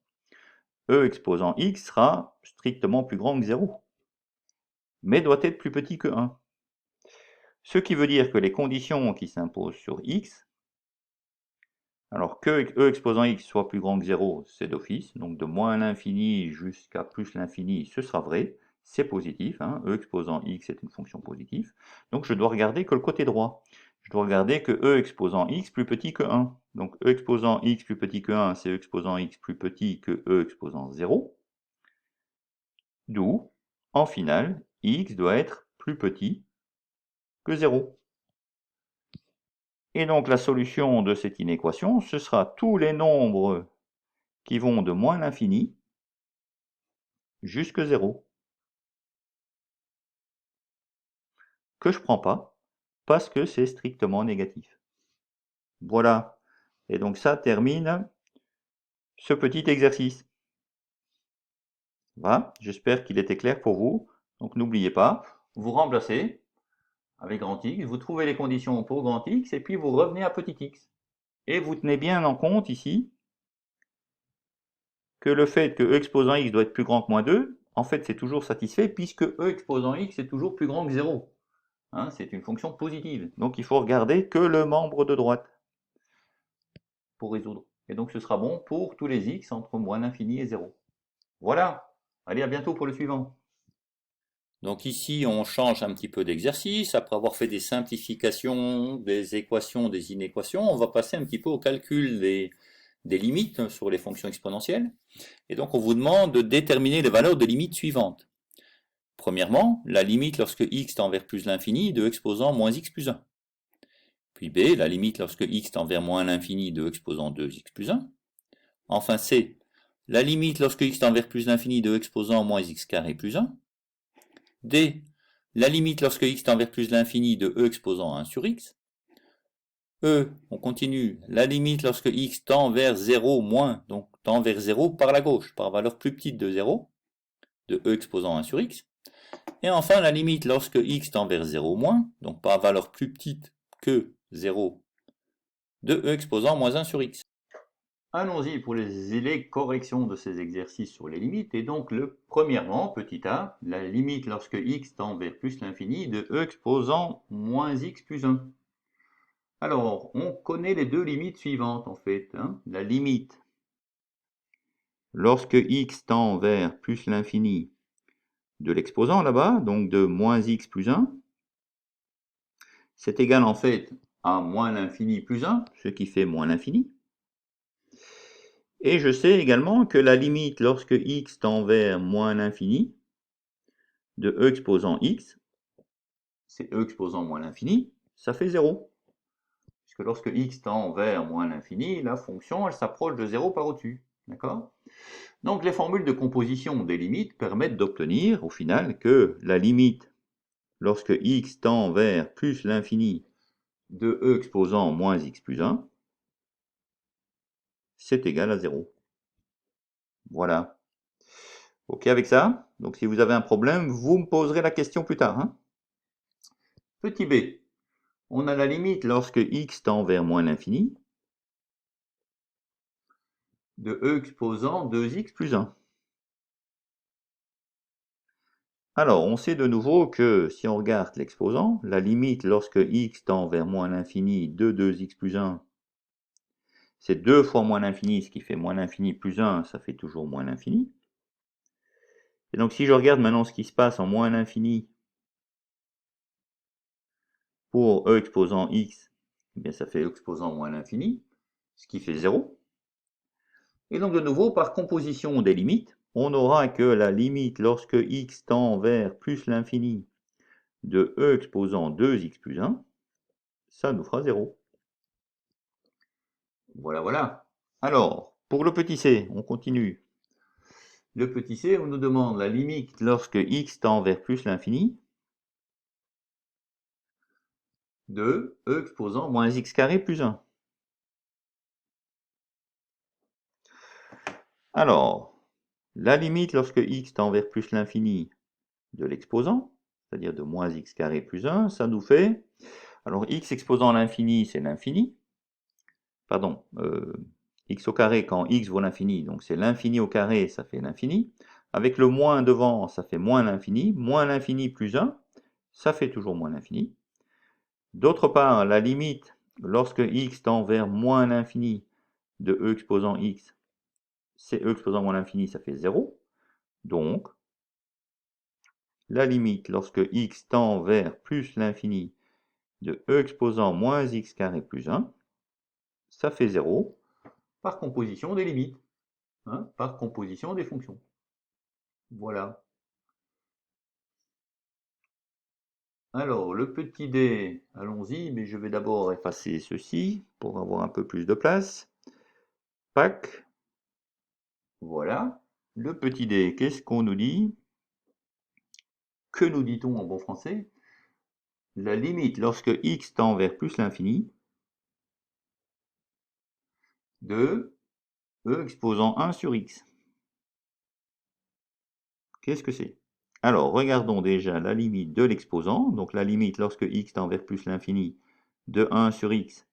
E exposant x sera strictement plus grand que 0, mais doit être plus petit que 1. Ce qui veut dire que les conditions qui s'imposent sur x, alors que E exposant x soit plus grand que 0, c'est d'office, donc de moins l'infini jusqu'à plus l'infini, ce sera vrai, c'est positif, E exposant x est une fonction positive, donc je dois regarder que le côté droit. Je dois regarder que E exposant x plus petit que 1. Donc E exposant x plus petit que 1, c'est E exposant x plus petit que E exposant 0. D'où, en finale, x doit être plus petit que 0. Et donc la solution de cette inéquation, ce sera tous les nombres qui vont de moins l'infini jusqu'à 0. Que je ne prends pas, parce que c'est strictement négatif. Voilà. Et donc ça termine ce petit exercice. Voilà, j'espère qu'il était clair pour vous. Donc n'oubliez pas, vous remplacez avec grand X, vous trouvez les conditions pour grand X, et puis vous revenez à petit x. Et vous tenez bien en compte ici que le fait que e exposant x doit être plus grand que moins 2, en fait c'est toujours satisfait puisque e exposant x est toujours plus grand que 0. Hein, c'est une fonction positive. Donc il faut regarder que le membre de droite pour résoudre. Et donc ce sera bon pour tous les x entre moins l'infini et 0. Voilà. Allez, à bientôt pour le suivant. Donc ici, on change un petit peu d'exercice. Après avoir fait des simplifications, des équations, des inéquations, on va passer un petit peu au calcul des limites sur les fonctions exponentielles. Et donc, on vous demande de déterminer les valeurs de limites suivantes. Premièrement, la limite lorsque x tend vers plus l'infini de exposant moins x plus 1. Puis B, la limite lorsque x tend vers moins l'infini de exposant 2x plus 1. Enfin C, la limite lorsque x tend vers plus l'infini de exposant moins x carré plus 1. D, la limite lorsque x tend vers plus l'infini de e exposant 1 sur x. E, on continue, la limite lorsque x tend vers 0 moins, donc tend vers 0 par la gauche, par valeur plus petite de 0, de e exposant 1 sur x. Et enfin la limite lorsque x tend vers 0 moins, donc par valeur plus petite que 0, de e exposant moins 1 sur x. Allons-y pour les corrections de ces exercices sur les limites. Et donc, premièrement, petit a, la limite lorsque x tend vers plus l'infini de e exposant moins x plus 1. Alors, on connaît les deux limites suivantes en fait. Hein. La limite lorsque x tend vers plus l'infini de l'exposant là-bas, donc de moins x plus 1, c'est égal en fait à moins l'infini plus 1, ce qui fait moins l'infini. Et je sais également que la limite lorsque x tend vers moins l'infini de e exposant x, c'est e exposant moins l'infini, ça fait 0. Puisque lorsque x tend vers moins l'infini, la fonction, elle s'approche de 0 par au-dessus. D'accord? Donc les formules de composition des limites permettent d'obtenir au final que la limite lorsque x tend vers plus l'infini de e exposant moins x plus 1, c'est égal à 0. Voilà. Ok avec ça? Donc si vous avez un problème, vous me poserez la question plus tard. Hein. Petit b, on a la limite lorsque x tend vers moins l'infini de e exposant 2x plus 1. Alors, on sait de nouveau que si on regarde l'exposant, la limite lorsque x tend vers moins l'infini de 2x plus 1, c'est 2 fois moins l'infini, ce qui fait moins l'infini plus 1, ça fait toujours moins l'infini. Et donc si je regarde maintenant ce qui se passe en moins l'infini pour e exposant x, eh bien ça fait e exposant moins l'infini, ce qui fait 0. Et donc de nouveau, par composition des limites, on aura que la limite lorsque x tend vers plus l'infini de e exposant 2x plus 1, ça nous fera 0. Voilà, voilà. Alors, pour le petit c, on continue. Le petit c, on nous demande la limite lorsque x tend vers plus l'infini de e exposant moins x carré plus 1. Alors, la limite lorsque x tend vers plus l'infini de l'exposant, c'est-à-dire de moins x carré plus 1, ça nous fait, alors x exposant l'infini, c'est l'infini, pardon, x au carré quand x vaut l'infini, donc c'est l'infini au carré, ça fait l'infini, avec le moins devant, ça fait moins l'infini plus 1, ça fait toujours moins l'infini. D'autre part, la limite, lorsque x tend vers moins l'infini de e exposant x, c'est e exposant moins l'infini, ça fait 0. Donc, la limite lorsque x tend vers plus l'infini de e exposant moins x carré plus 1, ça fait 0 par composition des limites, hein, par composition des fonctions. Voilà. Alors, le petit d, allons-y, mais je vais d'abord effacer ceci pour avoir un peu plus de place. Pac. Voilà. Le petit d, qu'est-ce qu'on nous dit? Que nous dit-on en bon français? La limite lorsque x tend vers plus l'infini de e exposant 1 sur x. Qu'est-ce que c'est? Alors, regardons déjà la limite de l'exposant. Donc, la limite lorsque x tend vers plus l'infini de 1 sur x,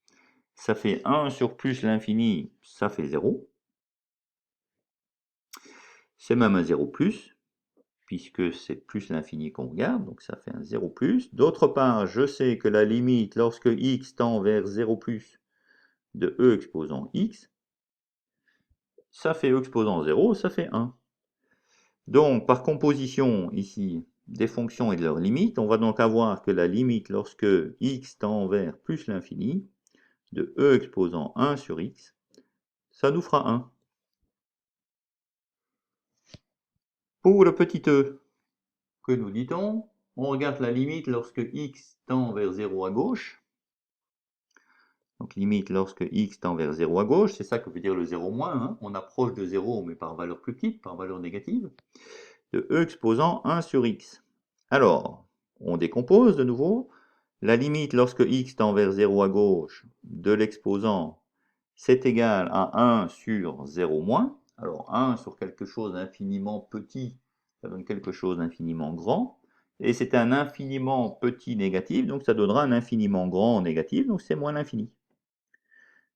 ça fait 1 sur plus l'infini, ça fait 0. C'est même un 0 plus, puisque c'est plus l'infini qu'on regarde, donc ça fait un 0 plus. D'autre part, je sais que la limite lorsque x tend vers 0 plus de e exposant x, ça fait e exposant 0, ça fait 1. Donc, par composition, ici, des fonctions et de leurs limites, on va donc avoir que la limite lorsque x tend vers plus l'infini de e exposant 1 sur x, ça nous fera 1. Pour le petit e, que nous dit-on? On regarde la limite lorsque x tend vers 0 à gauche. Donc limite lorsque x tend vers 0 à gauche, c'est ça que veut dire le 0 moins, hein. On approche de 0 mais par valeur plus petite, par valeur négative, de e exposant 1 sur x. Alors, on décompose de nouveau. La limite lorsque x tend vers 0 à gauche de l'exposant, c'est égal à 1 sur 0 moins. Alors 1 sur quelque chose d'infiniment petit, ça donne quelque chose d'infiniment grand. Et c'est un infiniment petit négatif, donc ça donnera un infiniment grand négatif, donc c'est moins l'infini.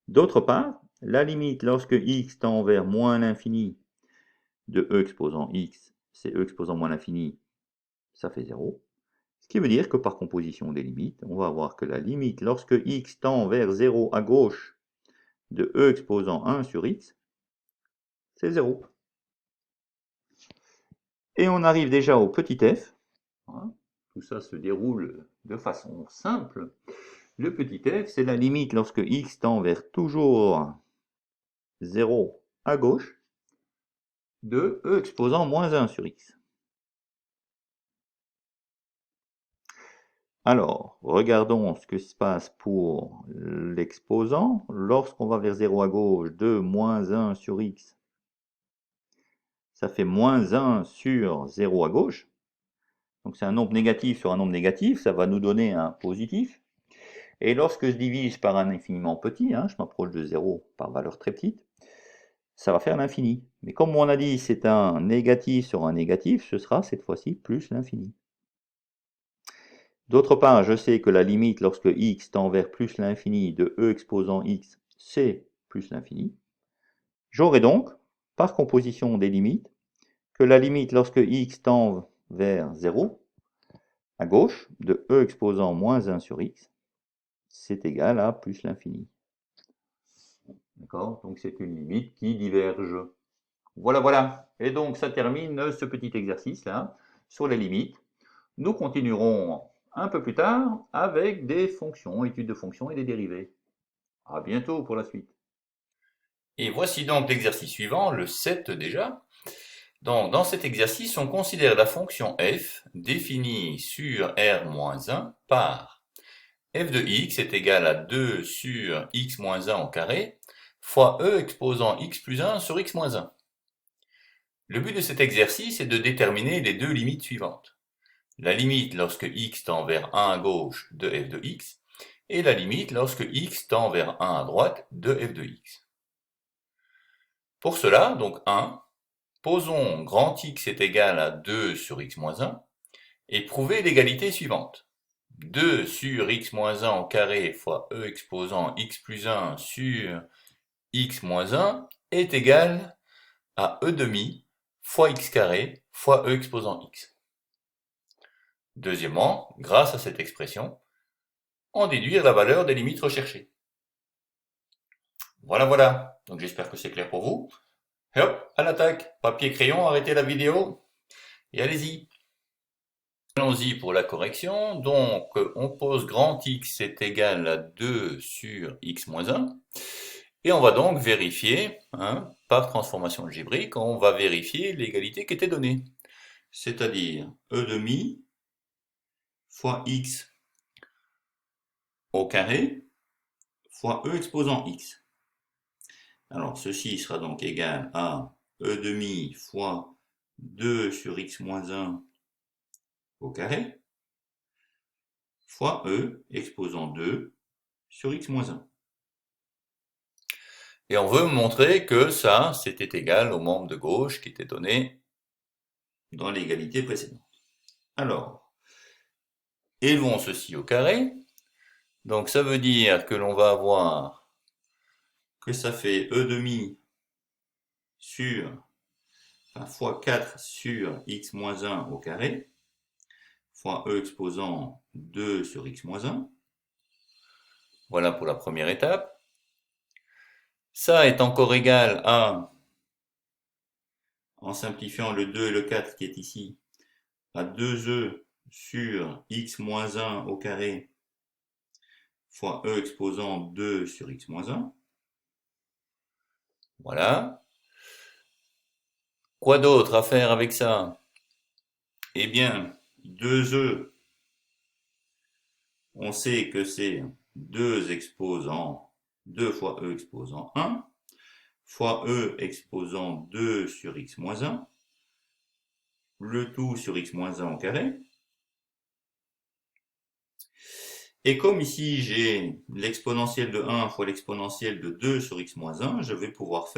D'autre part, la limite lorsque x tend vers moins l'infini de e exposant x, c'est e exposant moins l'infini, ça fait 0. Ce qui veut dire que par composition des limites, on va avoir que la limite lorsque x tend vers 0 à gauche de e exposant 1 sur x, c'est 0. Et on arrive déjà au petit f. Tout ça se déroule de façon simple. Le petit f, c'est la limite lorsque x tend vers toujours 0 à gauche de e exposant moins 1 sur x. Alors, regardons ce que se passe pour l'exposant. Lorsqu'on va vers 0 à gauche de moins 1 sur x, ça fait moins 1 sur 0 à gauche. Donc c'est un nombre négatif sur un nombre négatif, ça va nous donner un positif. Et lorsque je divise par un infiniment petit, je m'approche de 0 par valeur très petite, ça va faire l'infini. Mais comme on a dit c'est un négatif sur un négatif, ce sera cette fois-ci plus l'infini. D'autre part, je sais que la limite lorsque x tend vers plus l'infini de e exposant x, c'est plus l'infini. J'aurai donc, par composition des limites, que la limite lorsque x tend vers 0, à gauche, de e exposant moins 1 sur x, c'est égal à plus l'infini. D'accord? Donc c'est une limite qui diverge. Voilà, voilà. Et donc ça termine ce petit exercice-là sur les limites. Nous continuerons un peu plus tard avec des fonctions, études de fonctions et des dérivées. À bientôt pour la suite. Et voici donc l'exercice suivant, le 7 déjà. Donc, dans cet exercice, on considère la fonction f définie sur r-1 par f de x est égal à 2 sur x-1 au carré fois e exposant x plus 1 sur x-1. Le but de cet exercice est de déterminer les deux limites suivantes. La limite lorsque x tend vers 1 à gauche de f de x et la limite lorsque x tend vers 1 à droite de f de x. Pour cela, donc 1, posons grand X est égal à 2 sur x-1 et prouvez l'égalité suivante. 2 sur x-1 au carré fois e exposant x plus 1 sur x-1 est égal à e demi fois x carré fois e exposant x. Deuxièmement, grâce à cette expression, en déduire la valeur des limites recherchées. Voilà, voilà. Donc j'espère que c'est clair pour vous. Et hop, à l'attaque. Papier, crayon, arrêtez la vidéo et allez-y. Allons-y pour la correction. Donc, on pose grand X est égal à 2 sur x-1. Et on va donc vérifier, par transformation algébrique, on va vérifier l'égalité qui était donnée. C'est-à-dire e demi fois x au carré fois e exposant x. Alors ceci sera donc égal à e demi fois 2 sur x moins 1 au carré fois e exposant 2 sur x moins 1. Et on veut montrer que ça, c'était égal au membre de gauche qui était donné dans l'égalité précédente. Alors, élevons ceci au carré. Donc ça veut dire que l'on va avoir que ça fait e demi sur, fois 4 sur x moins 1 au carré, fois e exposant 2 sur x moins 1. Voilà pour la première étape. Ça est encore égal à, en simplifiant le 2 et le 4 qui est ici, à 2e sur x moins 1 au carré fois e exposant 2 sur x moins 1. Voilà. Quoi d'autre à faire avec ça? Eh bien, 2e, on sait que c'est 2 exposant 2 fois e exposant 1 fois e exposant 2 sur x moins 1, le tout sur x moins 1 au carré. Et comme ici j'ai l'exponentielle de 1 fois l'exponentielle de 2 sur x moins 1, je vais pouvoir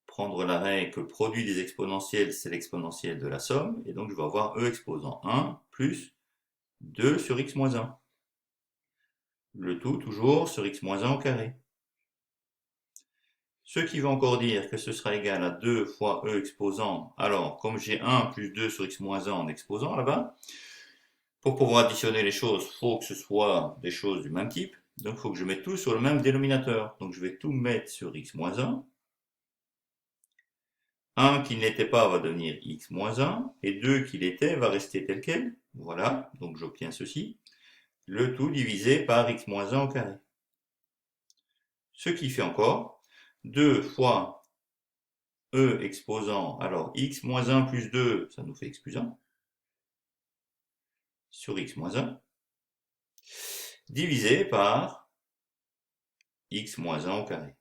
prendre la règle que le produit des exponentielles c'est l'exponentielle de la somme, et donc je vais avoir e exposant 1 plus 2 sur x moins 1. Le tout toujours sur x moins 1 au carré. Ce qui veut encore dire que ce sera égal à 2 fois e exposant. Alors, comme j'ai 1 plus 2 sur x moins 1 en exposant là-bas, pour pouvoir additionner les choses, il faut que ce soit des choses du même type. Donc, il faut que je mette tout sur le même dénominateur. Donc, je vais tout mettre sur x moins 1. 1 qui ne l'était pas va devenir x moins 1. Et 2 qui l'était va rester tel quel. Voilà, donc j'obtiens ceci. Le tout divisé par x moins 1 au carré. Ce qui fait encore 2 fois e exposant, alors x moins 1 plus 2, ça nous fait x plus 1, sur x moins 1, divisé par x moins 1 au carré.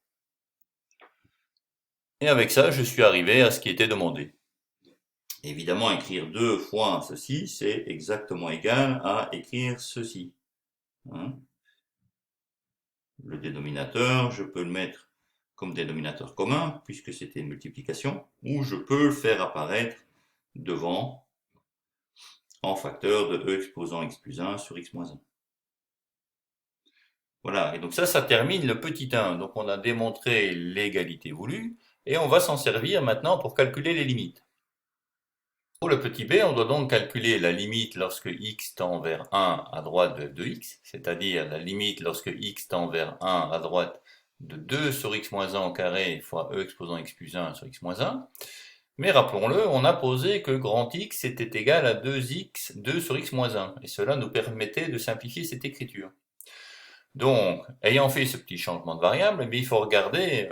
Et avec ça, je suis arrivé à ce qui était demandé. Évidemment, écrire 2 fois ceci, c'est exactement égal à écrire ceci. Hein? Le dénominateur, je peux le mettre comme dénominateur commun, puisque c'était une multiplication, ou je peux le faire apparaître devant en facteur de e exposant x plus 1 sur x moins 1. Voilà, et donc ça termine le petit 1. Donc on a démontré l'égalité voulue, et on va s'en servir maintenant pour calculer les limites. Pour le petit b, on doit donc calculer la limite lorsque x tend vers 1 à droite de 2x, c'est-à-dire la limite lorsque x tend vers 1 à droite de 2 sur x moins 1 au carré fois e exposant x plus 1 sur x moins 1. Mais rappelons-le, on a posé que grand X était égal à 2x, 2 sur x moins 1, et cela nous permettait de simplifier cette écriture. Donc, ayant fait ce petit changement de variable, il faut regarder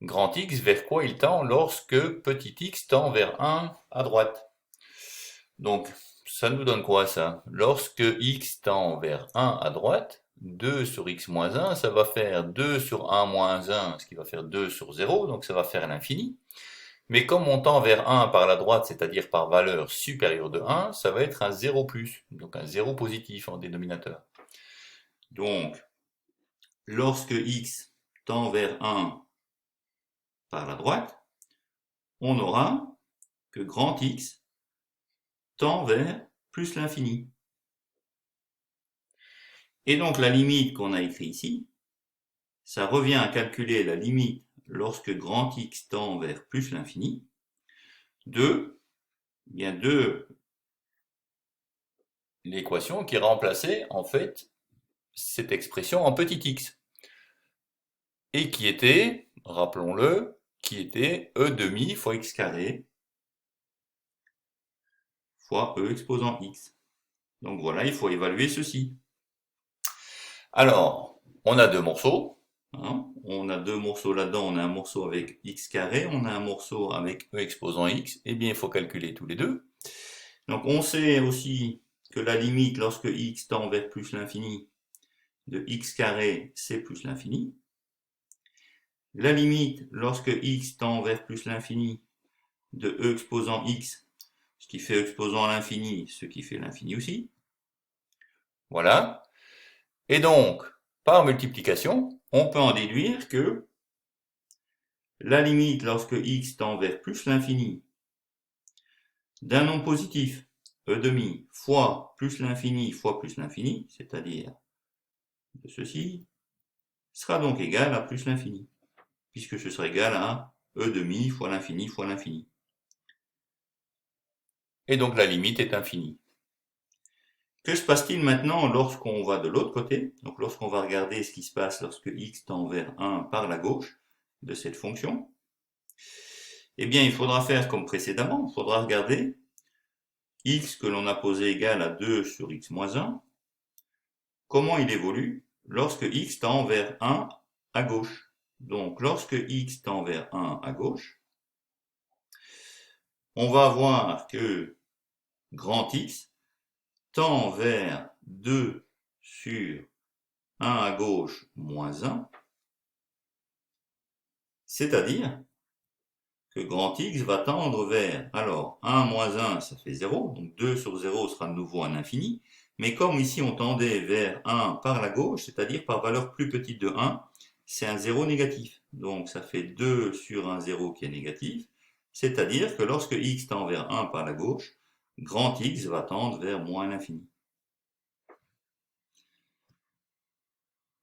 grand X vers quoi il tend lorsque petit x tend vers 1 à droite. Donc, ça nous donne quoi ça? Lorsque x tend vers 1 à droite, 2 sur x moins 1, ça va faire 2 sur 1 moins 1, ce qui va faire 2 sur 0, donc ça va faire l'infini. Mais comme on tend vers 1 par la droite, c'est-à-dire par valeur supérieure de 1, ça va être un 0 plus, donc un 0 positif en dénominateur. Donc, lorsque x tend vers 1 par la droite, on aura que grand X tend vers plus l'infini. Et donc la limite qu'on a écrite ici, ça revient à calculer la limite lorsque grand X tend vers plus l'infini de l'équation qui remplaçait en fait cette expression en petit x. Et qui était, rappelons-le, qui était e demi fois x carré fois e exposant x. Donc voilà, il faut évaluer ceci. Alors, on a deux morceaux. Hein, on a deux morceaux là-dedans, on a un morceau avec x carré, on a un morceau avec e exposant x. Eh bien, il faut calculer tous les deux. Donc on sait aussi que la limite lorsque x tend vers plus l'infini de x carré, c'est plus l'infini. La limite lorsque x tend vers plus l'infini de e exposant x, ce qui fait e exposant à l'infini, ce qui fait l'infini aussi. Voilà. Et donc, par multiplication, on peut en déduire que la limite lorsque x tend vers plus l'infini d'un nombre positif, e demi, fois plus l'infini, c'est-à-dire de ceci, sera donc égal à plus l'infini, puisque ce sera égal à e demi fois l'infini fois l'infini. Et donc la limite est infinie. Que se passe-t-il maintenant lorsqu'on va de l'autre côté? Donc lorsqu'on va regarder ce qui se passe lorsque x tend vers 1 par la gauche de cette fonction, eh bien il faudra faire comme précédemment, il faudra regarder x que l'on a posé égal à 2 sur x moins 1, comment il évolue lorsque x tend vers 1 à gauche. Donc lorsque x tend vers 1 à gauche, on va voir que grand X tend vers 2 sur 1 à gauche moins 1, c'est-à-dire que grand X va tendre vers, alors 1 moins 1 ça fait 0, donc 2 sur 0 sera de nouveau un infini, mais comme ici on tendait vers 1 par la gauche, c'est-à-dire par valeur plus petite de 1, c'est un 0 négatif, donc ça fait 2 sur un 0 qui est négatif, c'est-à-dire que lorsque x tend vers 1 par la gauche, grand X va tendre vers moins l'infini.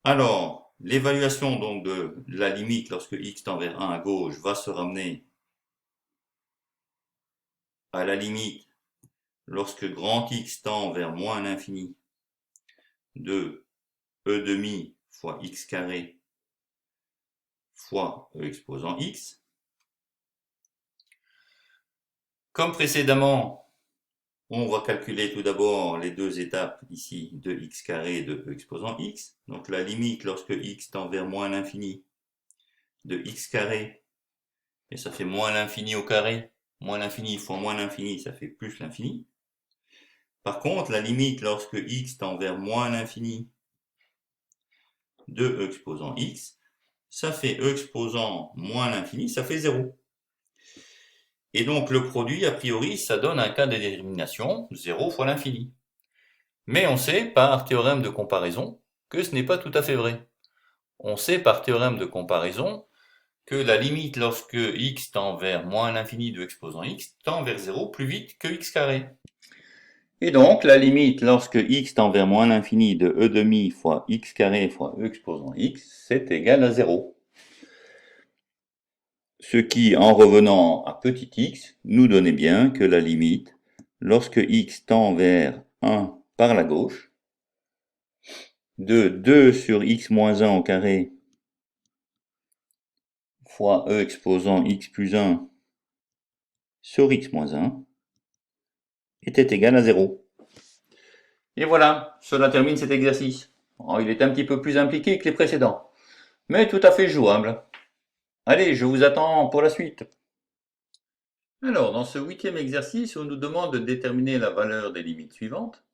Alors, l'évaluation donc de la limite lorsque x tend vers 1 à gauche va se ramener à la limite lorsque grand X tend vers moins l'infini de e demi fois x carré fois e exposant x. Comme précédemment, on va calculer tout d'abord les deux étapes ici de x carré et de e exposant x. Donc la limite lorsque x tend vers moins l'infini de x carré, et ça fait moins l'infini au carré, moins l'infini fois moins l'infini, ça fait plus l'infini. Par contre, la limite lorsque x tend vers moins l'infini de e exposant x, ça fait e exposant moins l'infini, ça fait 0. Et donc le produit, a priori, ça donne un cas de détermination, 0 fois l'infini. Mais on sait par théorème de comparaison que ce n'est pas tout à fait vrai. On sait par théorème de comparaison que la limite lorsque x tend vers moins l'infini de exposant x tend vers 0 plus vite que x carré. Et donc la limite lorsque x tend vers moins l'infini de e demi fois x carré fois e exposant x, c'est égal à 0. Ce qui, en revenant à petit x, nous donnait bien que la limite, lorsque x tend vers 1 par la gauche, de 2 sur x moins 1 au carré fois e exposant x plus 1 sur x moins 1 était égal à 0. Et voilà, cela termine cet exercice. Oh, il est un petit peu plus impliqué que les précédents, mais tout à fait jouable. Allez, je vous attends pour la suite. Alors, dans ce 8e exercice, on nous demande de déterminer la valeur des limites suivantes.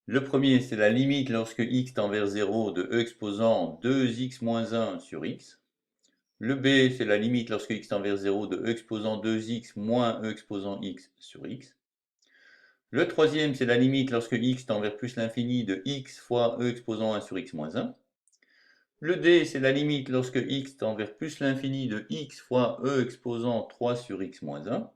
Le premier, c'est la limite lorsque x tend vers 0 de e exposant 2x moins 1 sur x. Le B, c'est la limite lorsque x tend vers 0 de e exposant 2x moins e exposant x sur x. Le troisième, c'est la limite lorsque x tend vers plus l'infini de x fois e exposant 1 sur x moins 1. Le D, c'est la limite lorsque x tend vers plus l'infini de x fois e exposant 3 sur x moins 1.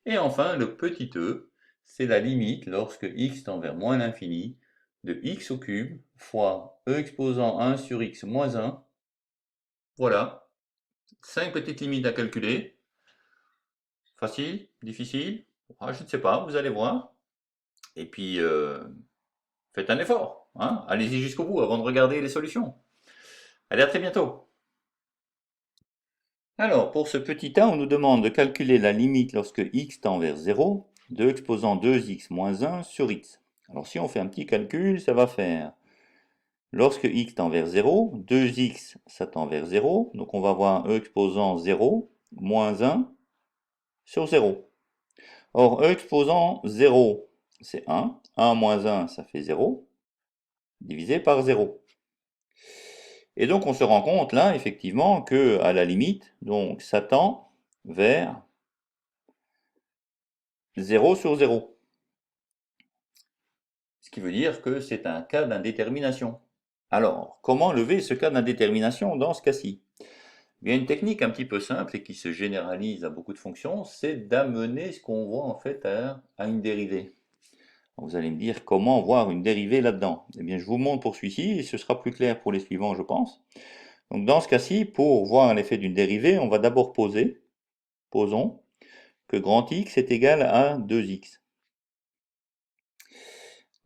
Et enfin, le petit e, c'est la limite lorsque x tend vers moins l'infini de x au cube fois e exposant 1 sur x moins 1. Voilà, 5 petites limites à calculer. Facile, difficile, je ne sais pas, vous allez voir. Et puis, faites un effort, hein. Allez-y jusqu'au bout avant de regarder les solutions. Allez, à très bientôt. Alors, pour ce petit a, on nous demande de calculer la limite lorsque x tend vers 0 de exposant 2x moins 1 sur x. Alors, si on fait un petit calcul, ça va faire, lorsque x tend vers 0, 2x, ça tend vers 0, donc on va avoir e exposant 0 moins 1 sur 0. Or, e exposant 0, c'est 1. 1 moins 1, ça fait 0, divisé par 0. Et donc on se rend compte là, effectivement, que à la limite, donc ça tend vers 0 sur 0. Ce qui veut dire que c'est un cas d'indétermination. Alors, comment lever ce cas d'indétermination dans ce cas-ci? Il y a une technique un petit peu simple et qui se généralise à beaucoup de fonctions, c'est d'amener ce qu'on voit en fait à une dérivée. Vous allez me dire comment voir une dérivée là-dedans. Eh bien, je vous montre pour celui-ci et ce sera plus clair pour les suivants, je pense. Donc, dans ce cas-ci, pour voir l'effet d'une dérivée, on va d'abord posons, que grand X est égal à 2X.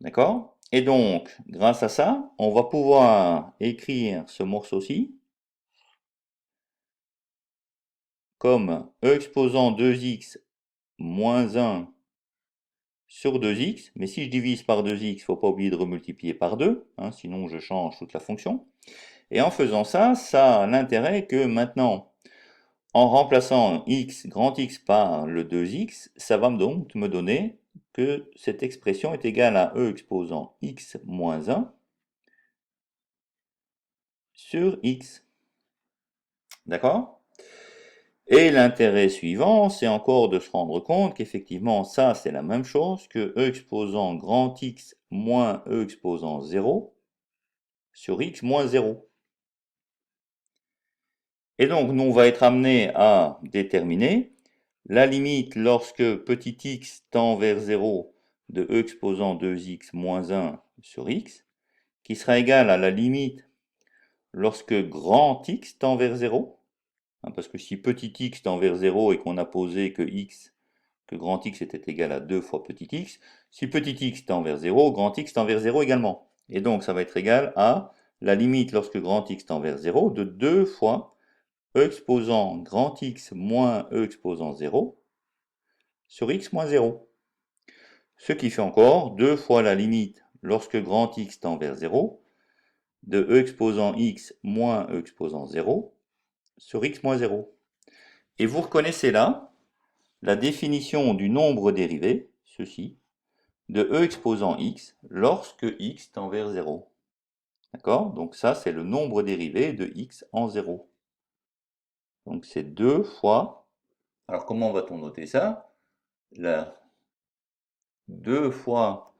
D'accord? Et donc, grâce à ça, on va pouvoir écrire ce morceau-ci comme e exposant 2x moins 1 sur 2x, mais si je divise par 2x, il ne faut pas oublier de remultiplier par 2, hein, sinon je change toute la fonction. Et en faisant ça, ça a l'intérêt que maintenant, en remplaçant grand X par le 2x, ça va donc me donner que cette expression est égale à e exposant x moins 1 sur x. D'accord? Et l'intérêt suivant, c'est encore de se rendre compte qu'effectivement, ça, c'est la même chose que e exposant grand X moins e exposant 0 sur x moins 0. Et donc, nous, on va être amené à déterminer la limite lorsque petit x tend vers 0 de e exposant 2x moins 1 sur x, qui sera égal à la limite lorsque grand X tend vers 0. Parce que si petit x tend vers 0 et qu'on a posé que grand X était égal à 2 fois petit x, si petit x tend vers 0, grand X tend vers 0 également. Et donc ça va être égal à la limite lorsque grand X tend vers 0 de 2 fois e exposant grand X moins e exposant 0 sur x moins 0. Ce qui fait encore 2 fois la limite lorsque grand X tend vers 0 de e exposant x moins e exposant 0 sur x moins 0. Et vous reconnaissez là la définition du nombre dérivé, ceci, de e exposant x lorsque x tend vers 0. D'accord? Donc ça, c'est le nombre dérivé de x en 0. Donc c'est 2 fois... Alors comment va-t-on noter ça? Là, 2 fois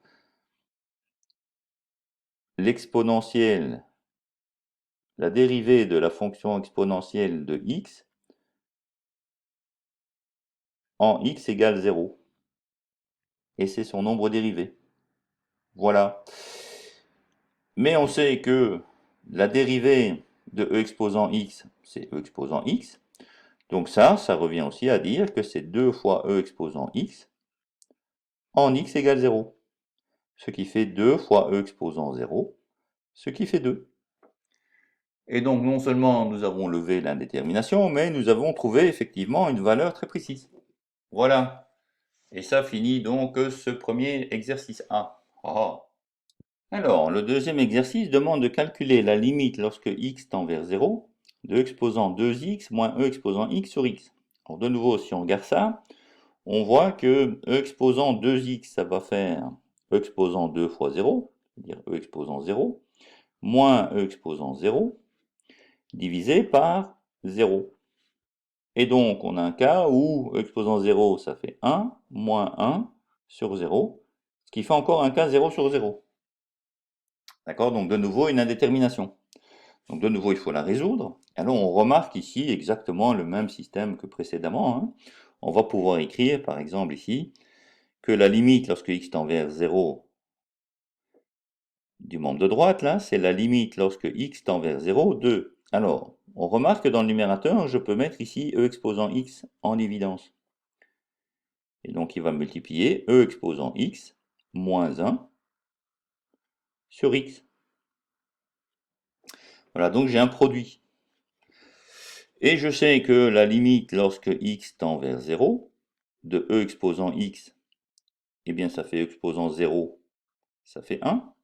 l'exponentielle, la dérivée de la fonction exponentielle de x en x égale 0. Et c'est son nombre dérivé. Voilà. Mais on sait que la dérivée de e exposant x, c'est e exposant x. Donc ça revient aussi à dire que c'est 2 fois e exposant x en x égale 0. Ce qui fait 2 fois e exposant 0, ce qui fait 2. Et donc non seulement nous avons levé l'indétermination, mais nous avons trouvé effectivement une valeur très précise. Voilà. Et ça finit donc ce premier exercice A. Oh. Alors, le deuxième exercice demande de calculer la limite lorsque x tend vers 0 de e exposant 2x moins e exposant x sur x. Alors de nouveau, si on regarde ça, on voit que e exposant 2x, ça va faire e exposant 2 fois 0, c'est-à-dire e exposant 0, moins e exposant 0, divisé par 0. Et donc, on a un cas où e exposant 0, ça fait 1, moins 1 sur 0, ce qui fait encore un cas 0 sur 0. D'accord? Donc de nouveau, une indétermination. Donc de nouveau, il faut la résoudre. Alors on remarque ici exactement le même système que précédemment, hein. On va pouvoir écrire, par exemple ici, que la limite lorsque x tend vers 0 du membre de droite, là, c'est la limite lorsque x tend vers 0 de... Alors, on remarque que dans le numérateur, je peux mettre ici e exposant x en évidence. Et donc il va multiplier e exposant x moins 1 sur x. Voilà, donc j'ai un produit. Et je sais que la limite lorsque x tend vers 0 de e exposant x, eh bien ça fait e exposant 0, ça fait 1.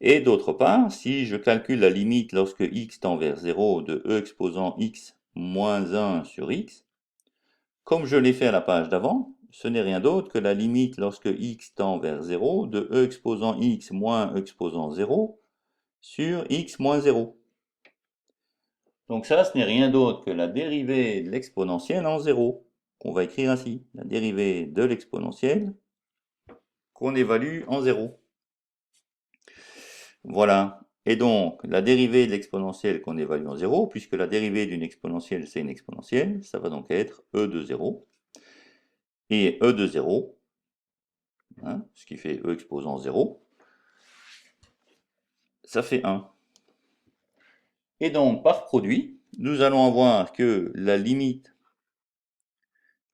Et d'autre part, si je calcule la limite lorsque x tend vers 0 de e exposant x moins 1 sur x, comme je l'ai fait à la page d'avant, ce n'est rien d'autre que la limite lorsque x tend vers 0 de e exposant x moins e exposant 0 sur x moins 0. Donc ça, ce n'est rien d'autre que la dérivée de l'exponentielle en 0, qu'on va écrire ainsi. La dérivée de l'exponentielle qu'on évalue en 0. Voilà. Et donc, la dérivée de l'exponentielle qu'on évalue en 0, puisque la dérivée d'une exponentielle, c'est une exponentielle, ça va donc être e de 0. Et e de 0, ce qui fait e exposant 0, ça fait 1. Et donc, par produit, nous allons avoir que la limite,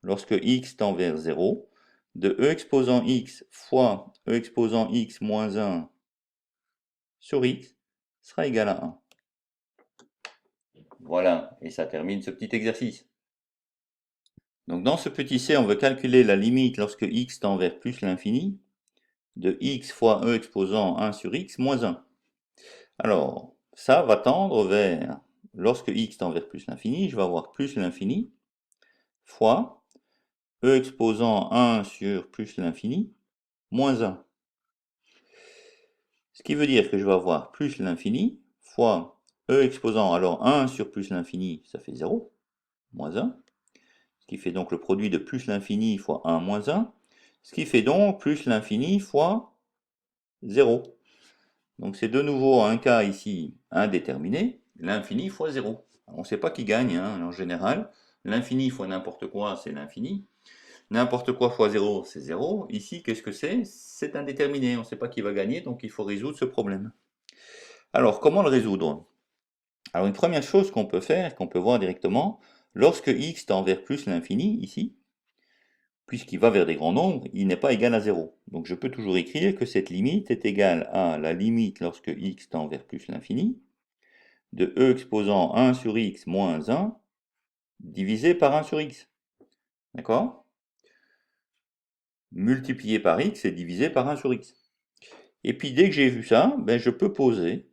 lorsque x tend vers 0, de e exposant x fois e exposant x moins 1 sur x sera égal à 1. Voilà, et ça termine ce petit exercice. Donc dans ce petit c, on veut calculer la limite lorsque x tend vers plus l'infini de x fois e exposant 1 sur x moins 1. Alors, ça va tendre vers, lorsque x tend vers plus l'infini, je vais avoir plus l'infini fois e exposant 1 sur plus l'infini moins 1. Ce qui veut dire que je vais avoir plus l'infini fois e exposant, alors 1 sur plus l'infini, ça fait 0, moins 1. Ce qui fait donc le produit de plus l'infini fois 1 moins 1. Ce qui fait donc plus l'infini fois 0. Donc c'est de nouveau un cas ici indéterminé, l'infini fois 0. On ne sait pas qui gagne, en général. L'infini fois n'importe quoi, c'est l'infini. N'importe quoi fois 0, c'est 0. Ici, qu'est-ce que c'est? C'est indéterminé, on ne sait pas qui va gagner, donc il faut résoudre ce problème. Alors, comment le résoudre? Alors, une première chose qu'on peut faire, qu'on peut voir directement, lorsque x tend vers plus l'infini, ici, puisqu'il va vers des grands nombres, il n'est pas égal à 0. Donc je peux toujours écrire que cette limite est égale à la limite lorsque x tend vers plus l'infini, de e exposant 1 sur x moins 1, divisé par 1 sur x. D'accord? Multiplié par x et divisé par 1 sur x. Et puis dès que j'ai vu ça, je peux poser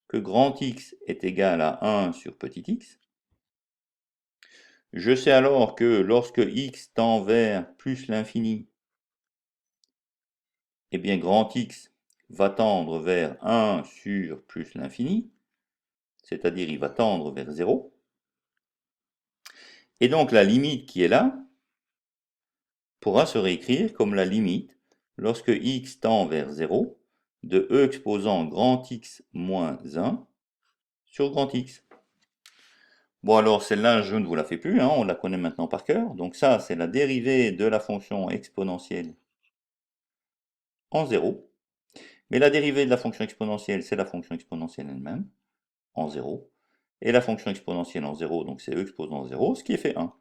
que grand X est égal à 1 sur petit x. Je sais alors que lorsque x tend vers plus l'infini, eh bien grand X va tendre vers 1 sur plus l'infini, c'est-à-dire il va tendre vers 0. Et donc la limite qui est là pourra se réécrire comme la limite lorsque x tend vers 0 de e exposant grand X moins 1 sur grand X. Bon alors celle-là je ne vous la fais plus, on la connaît maintenant par cœur. Donc ça c'est la dérivée de la fonction exponentielle en 0. Mais la dérivée de la fonction exponentielle c'est la fonction exponentielle elle-même en 0. Et la fonction exponentielle en 0, donc c'est e exposant 0, ce qui est fait 1.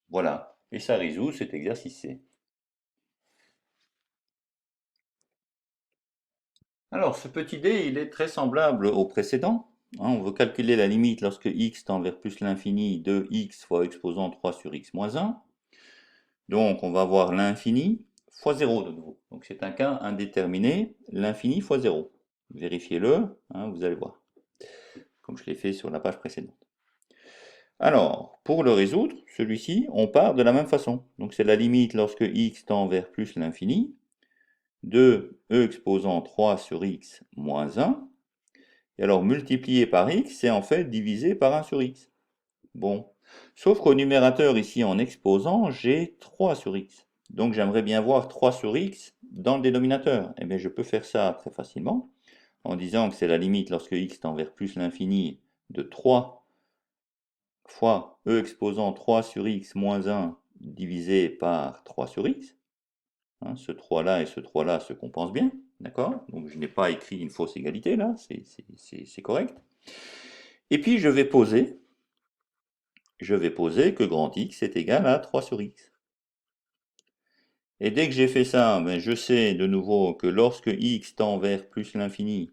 Voilà, et ça résout cet exercice C. Alors ce petit d, il est très semblable au précédent. On veut calculer la limite lorsque x tend vers plus l'infini de x fois e exposant 3 sur x moins 1. Donc on va avoir l'infini fois 0 de nouveau. Donc c'est un cas indéterminé, l'infini fois 0. Vérifiez-le, vous allez voir, comme je l'ai fait sur la page précédente. Alors, pour le résoudre, celui-ci, on part de la même façon. Donc c'est la limite lorsque x tend vers plus l'infini de e exposant 3 sur x moins 1. Et alors multiplié par x, c'est en fait divisé par 1 sur x. Bon, sauf qu'au numérateur ici en exposant, j'ai 3 sur x. Donc j'aimerais bien voir 3 sur x dans le dénominateur. Eh bien je peux faire ça très facilement en disant que c'est la limite lorsque x tend vers plus l'infini de 3 fois e exposant 3 sur x moins 1 divisé par 3 sur x. Ce 3-là et ce 3-là se compensent bien, d'accord? Donc je n'ai pas écrit une fausse égalité là, c'est correct. Et puis je vais poser que grand X est égal à 3 sur x. Et dès que j'ai fait ça, je sais de nouveau que lorsque x tend vers plus l'infini,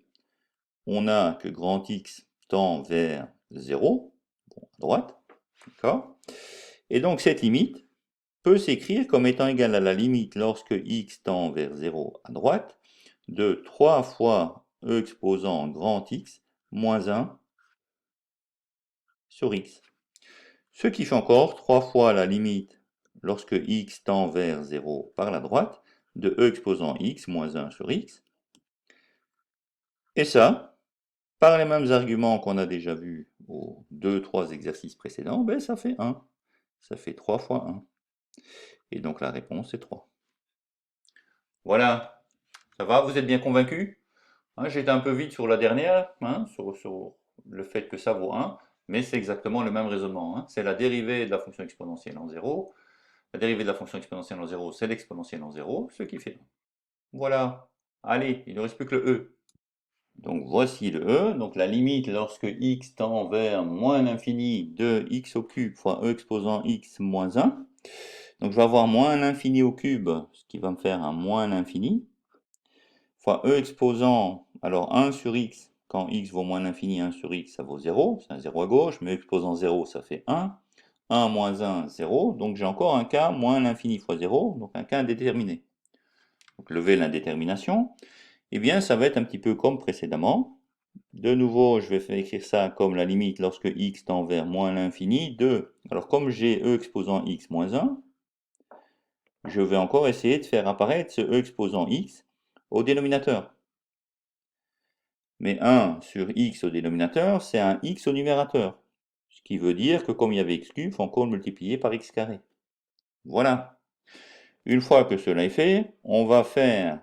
on a que grand X tend vers 0, à droite, d'accord? Et donc cette limite peut s'écrire comme étant égale à la limite lorsque x tend vers 0 à droite de 3 fois e exposant grand X moins 1 sur x. Ce qui fait encore 3 fois la limite lorsque x tend vers 0 par la droite, de e exposant x moins 1 sur x. Et ça, par les mêmes arguments qu'on a déjà vus aux 2-3 exercices précédents, ben ça fait 1. Ça fait 3 fois 1. Et donc la réponse est 3. Voilà. Ça va, vous êtes bien convaincus? Hein, j'étais un peu vite sur la dernière, hein, sur le fait que ça vaut 1, mais c'est exactement le même raisonnement. Hein. C'est la dérivée de la fonction exponentielle en 0. La dérivée de la fonction exponentielle en 0, c'est l'exponentielle en 0, ce qui fait 1. Voilà. Allez, il ne reste plus que le e. Donc voici le e. Donc la limite lorsque x tend vers moins l'infini de x au cube fois e exposant x moins 1. Donc je vais avoir moins l'infini au cube, ce qui va me faire un moins l'infini, fois e exposant, alors 1 sur x, quand x vaut moins l'infini, 1 sur x, ça vaut 0, c'est un 0 à gauche, mais e exposant 0, ça fait 1. 1 moins 1, 0, donc j'ai encore un cas moins l'infini fois 0, donc un cas indéterminé. Donc lever l'indétermination, eh bien ça va être un petit peu comme précédemment. De nouveau, je vais écrire ça comme la limite lorsque x tend vers moins l'infini de, alors comme j'ai e exposant x moins 1, je vais encore essayer de faire apparaître ce e exposant x au dénominateur. Mais 1 sur x au dénominateur, c'est un x au numérateur. Ce qui veut dire que comme il y avait x cube, il faut encore le multiplier par x carré. Voilà. Une fois que cela est fait, on va faire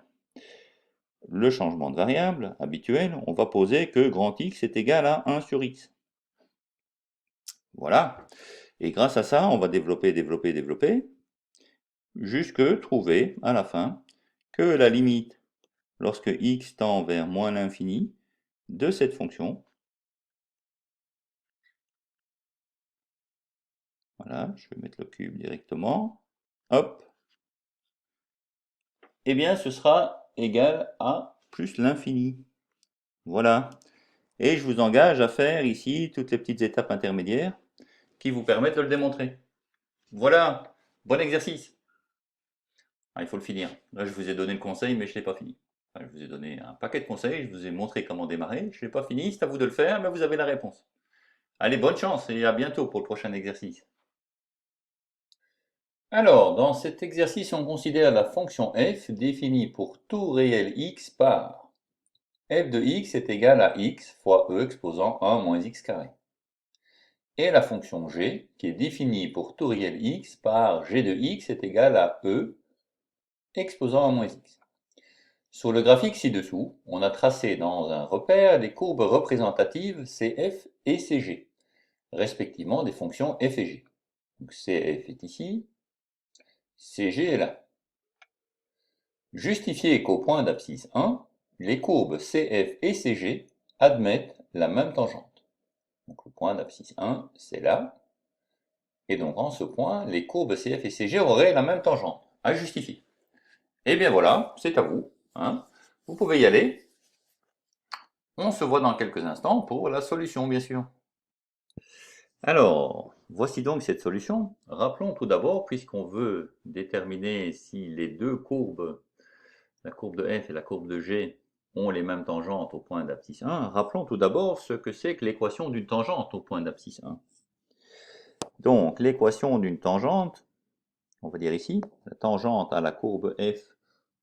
le changement de variable habituel. On va poser que grand X est égal à 1 sur x. Voilà. Et grâce à ça, on va développer, jusque trouver à la fin que la limite lorsque x tend vers moins l'infini de cette fonction, voilà, je vais mettre le cube directement, hop, eh bien ce sera égal à plus l'infini. Voilà. Et je vous engage à faire ici toutes les petites étapes intermédiaires qui vous permettent de le démontrer. Voilà, bon exercice. Ah, il faut le finir. Là, je vous ai donné le conseil, mais je ne l'ai pas fini. Enfin, je vous ai donné un paquet de conseils, je vous ai montré comment démarrer. Je ne l'ai pas fini, c'est à vous de le faire, mais vous avez la réponse. Allez, bonne chance et à bientôt pour le prochain exercice. Alors, dans cet exercice, on considère la fonction f définie pour tout réel x par f de x est égal à x fois e exposant 1 moins x carré. Et la fonction g, qui est définie pour tout réel x par g de x est égal à e exposant 1 moins x. Sur le graphique ci-dessous, on a tracé dans un repère les courbes représentatives cf et cg, respectivement des fonctions f et g. Donc cf est ici, cg est là. Justifiez qu'au point d'abscisse 1, les courbes cf et cg admettent la même tangente. Donc le point d'abscisse 1, c'est là. Et donc en ce point, les courbes cf et cg auraient la même tangente. À justifier. Et bien voilà, c'est à vous. Hein. Vous pouvez y aller. On se voit dans quelques instants pour la solution, bien sûr. Alors, voici donc cette solution. Rappelons tout d'abord, puisqu'on veut déterminer si les deux courbes, la courbe de f et la courbe de g, ont les mêmes tangentes au point d'abscisse 1, rappelons tout d'abord ce que c'est que l'équation d'une tangente au point d'abscisse 1. Donc, l'équation d'une tangente, on va dire ici, la tangente à la courbe f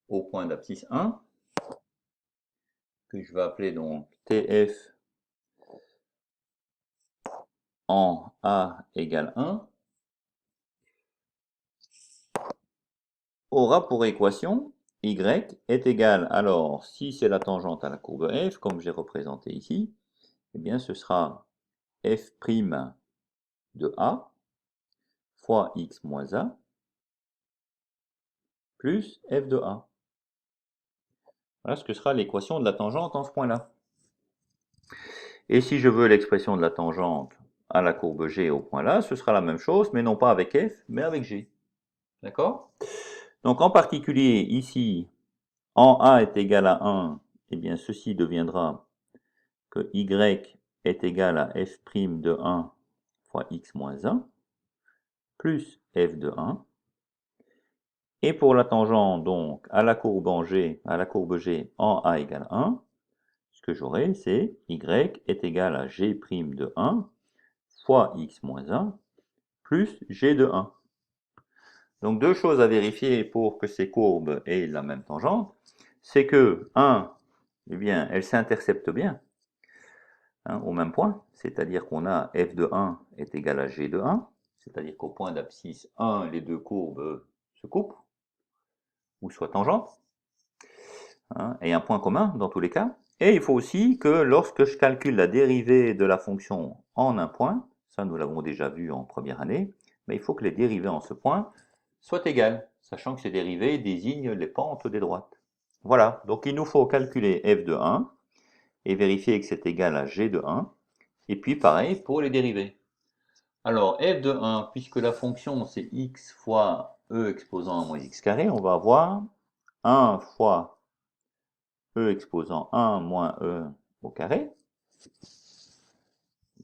au point d'abscisse 1, que je vais appeler donc TF en A égale 1, aura pour équation y est égal, alors si c'est la tangente à la courbe f, comme j'ai représenté ici, eh bien ce sera f' de A fois x moins a plus f de A. Voilà ce que sera l'équation de la tangente en ce point-là. Et si je veux l'expression de la tangente à la courbe G au point là, ce sera la même chose, mais non pas avec f, mais avec G. D'accord? Donc en particulier, ici, en A est égal à 1, eh bien ceci deviendra que y est égal à f' de 1 fois x moins 1, plus f de 1. Et pour la tangente, donc, à la courbe G en A égale 1, ce que j'aurai, c'est y est égal à g' de 1 fois x moins 1 plus g de 1. Donc deux choses à vérifier pour que ces courbes aient la même tangente, c'est que 1, eh bien, elles s'interceptent bien, hein, au même point, c'est-à-dire qu'on a f de 1 est égal à g de 1, c'est-à-dire qu'au point d'abscisse 1, les deux courbes se coupent, ou soient tangentes, hein, et un point commun dans tous les cas. Et il faut aussi que lorsque je calcule la dérivée de la fonction en un point, ça nous l'avons déjà vu en première année, mais il faut que les dérivées en ce point soient égales, sachant que ces dérivées désignent les pentes des droites. Voilà, donc il nous faut calculer f de 1 et vérifier que c'est égal à g de 1, et puis pareil pour les dérivées. Alors f de 1, puisque la fonction c'est x fois e exposant 1 moins x carré, on va avoir 1 fois e exposant 1 moins e au carré.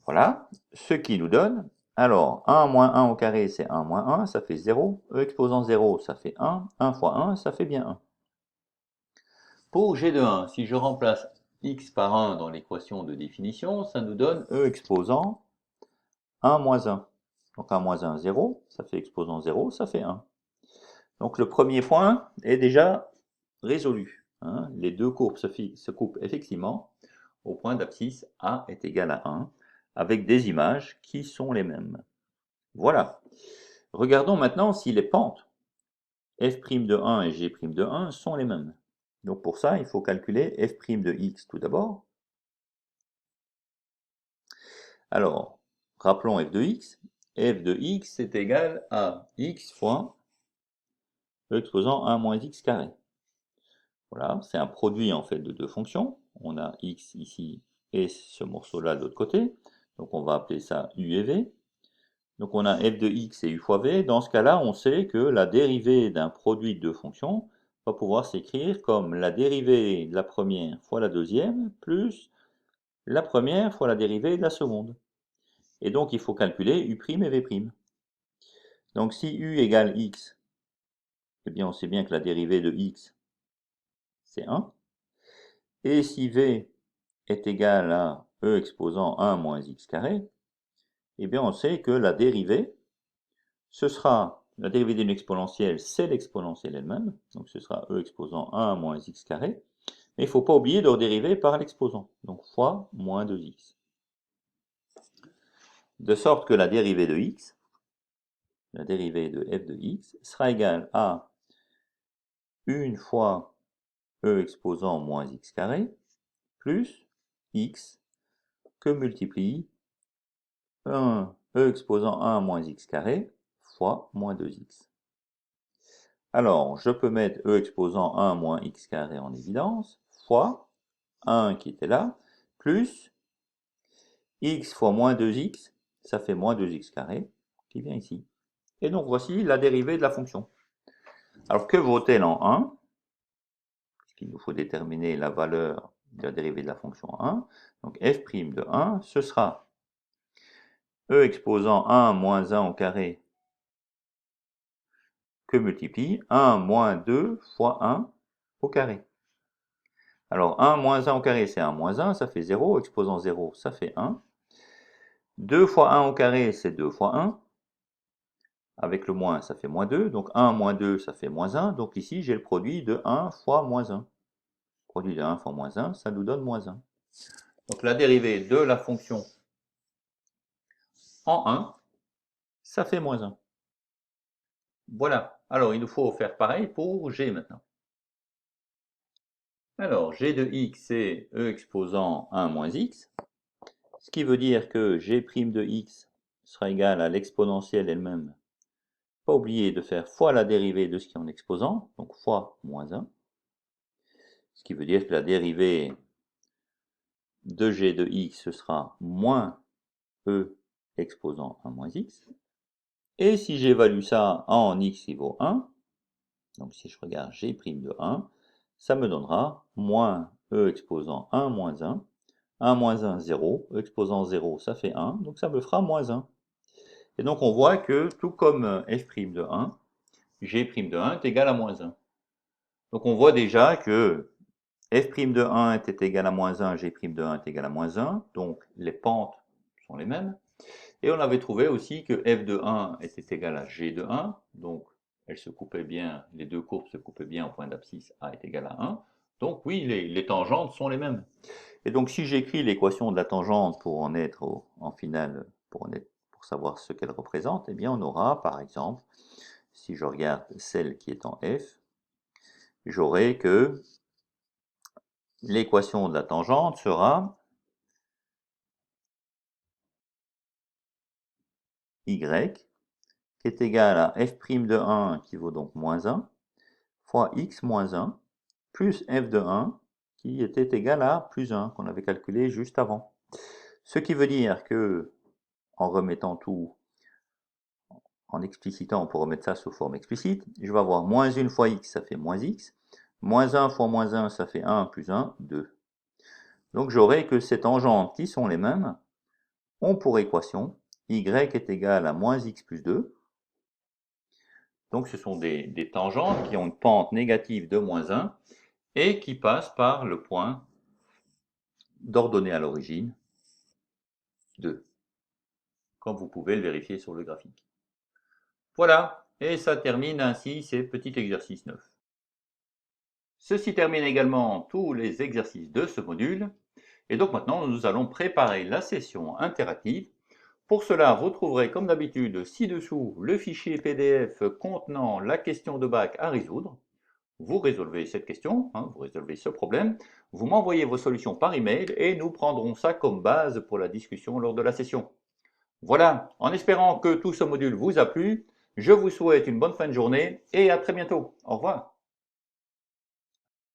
Voilà, ce qui nous donne, alors 1 moins 1 au carré c'est 1 moins 1, ça fait 0, e exposant 0 ça fait 1, 1 fois 1 ça fait bien 1. Pour g de 1, si je remplace x par 1 dans l'équation de définition, ça nous donne e exposant 1 moins 1. Donc 1 moins 1, 0, ça fait exposant 0, ça fait 1. Donc le premier point est déjà résolu, hein. Les deux courbes se coupent effectivement au point d'abscisse A est égal à 1, avec des images qui sont les mêmes. Voilà. Regardons maintenant si les pentes f' de 1 et g' de 1 sont les mêmes. Donc pour ça, il faut calculer f' de x tout d'abord. Alors, rappelons f de x. F de x est égal à x fois e exposant 1 moins x carré. Voilà, c'est un produit en fait de deux fonctions. On a x ici et ce morceau-là de l'autre côté. Donc on va appeler ça u et v. Donc on a f de x et u fois v. Dans ce cas-là, on sait que la dérivée d'un produit de deux fonctions va pouvoir s'écrire comme la dérivée de la première fois la deuxième, plus la première fois la dérivée de la seconde. Et donc il faut calculer u' et v'. Donc si u égale x, eh bien on sait bien que la dérivée de x, c'est 1. Et si v est égal à e exposant 1 moins x carré, eh bien on sait que la dérivée, ce sera la dérivée d'une exponentielle, c'est l'exponentielle elle-même, donc ce sera e exposant 1 moins x carré, mais il ne faut pas oublier de redériver par l'exposant, donc fois moins 2x. De sorte que la dérivée de x, la dérivée de f de x, sera égale à 1 fois e exposant moins x carré, plus x que multiplie 1 e exposant 1 moins x carré fois moins 2x. Alors, je peux mettre e exposant 1 moins x carré en évidence, fois 1 qui était là, plus x fois moins 2x, ça fait moins 2x carré, qui vient ici. Et donc voici la dérivée de la fonction. Alors que vaut-elle en 1? Puisqu'il nous faut déterminer la valeur de la dérivée de la fonction en 1. Donc f' de 1, ce sera e exposant 1 moins 1 au carré que multiplie 1 moins 2 fois 1 au carré. Alors 1 moins 1 au carré, c'est 1 moins 1, ça fait 0, exposant 0, ça fait 1. 2 fois 1 au carré, c'est 2 fois 1. Avec le moins, ça fait moins 2. Donc 1 moins 2, ça fait moins 1. Donc ici, j'ai le produit de 1 fois moins 1. Produit de 1 fois moins 1, ça nous donne moins 1. Donc la dérivée de la fonction en 1, ça fait moins 1. Voilà. Alors il nous faut faire pareil pour g maintenant. Alors g de x, c'est e exposant 1 moins x. Ce qui veut dire que g' de x sera égal à l'exponentielle elle-même. Pas oublier de faire fois la dérivée de ce qui est en exposant, donc fois moins 1. Ce qui veut dire que la dérivée de g de x, ce sera moins e exposant 1 moins x. Et si j'évalue ça en x vaut 1, donc si je regarde g' de 1, ça me donnera moins e exposant 1 moins 1. 1 moins 1, 0. E exposant 0, ça fait 1, donc ça me fera moins 1. Et donc on voit que tout comme f' de 1, g' de 1 est égal à moins 1. Donc on voit déjà que f' de 1 était égal à moins 1, g' de 1 est égal à moins 1, donc les pentes sont les mêmes. Et on avait trouvé aussi que f de 1 était égal à g de 1, donc elles se coupaient bien, les deux courbes se coupaient bien au point d'abscisse A est égal à 1. Donc oui, les tangentes sont les mêmes. Et donc si j'écris l'équation de la tangente pour en être en finale, pour savoir ce qu'elle représente, eh bien on aura par exemple, si je regarde celle qui est en F, j'aurai que l'équation de la tangente sera y qui est égal à f' de 1 qui vaut donc moins 1 fois x moins 1 plus f de 1 qui était égal à plus 1 qu'on avait calculé juste avant. Ce qui veut dire que, en remettant tout, en explicitant, on peut remettre ça sous forme explicite, je vais avoir moins 1 fois x, ça fait moins x, moins 1 fois moins 1, ça fait 1 plus 1, 2. Donc j'aurai que ces tangentes qui sont les mêmes ont pour équation y est égal à moins x plus 2. Donc ce sont des tangentes qui ont une pente négative de moins 1 et qui passent par le point d'ordonnée à l'origine 2, comme vous pouvez le vérifier sur le graphique. Voilà, et ça termine ainsi ces petits exercices 9. Ceci termine également tous les exercices de ce module, et donc maintenant nous allons préparer la session interactive. Pour cela, vous trouverez comme d'habitude ci-dessous le fichier PDF contenant la question de bac à résoudre. Vous résolvez cette question, vous résolvez ce problème, vous m'envoyez vos solutions par email et nous prendrons ça comme base pour la discussion lors de la session. Voilà, en espérant que tout ce module vous a plu, je vous souhaite une bonne fin de journée et à très bientôt. Au revoir.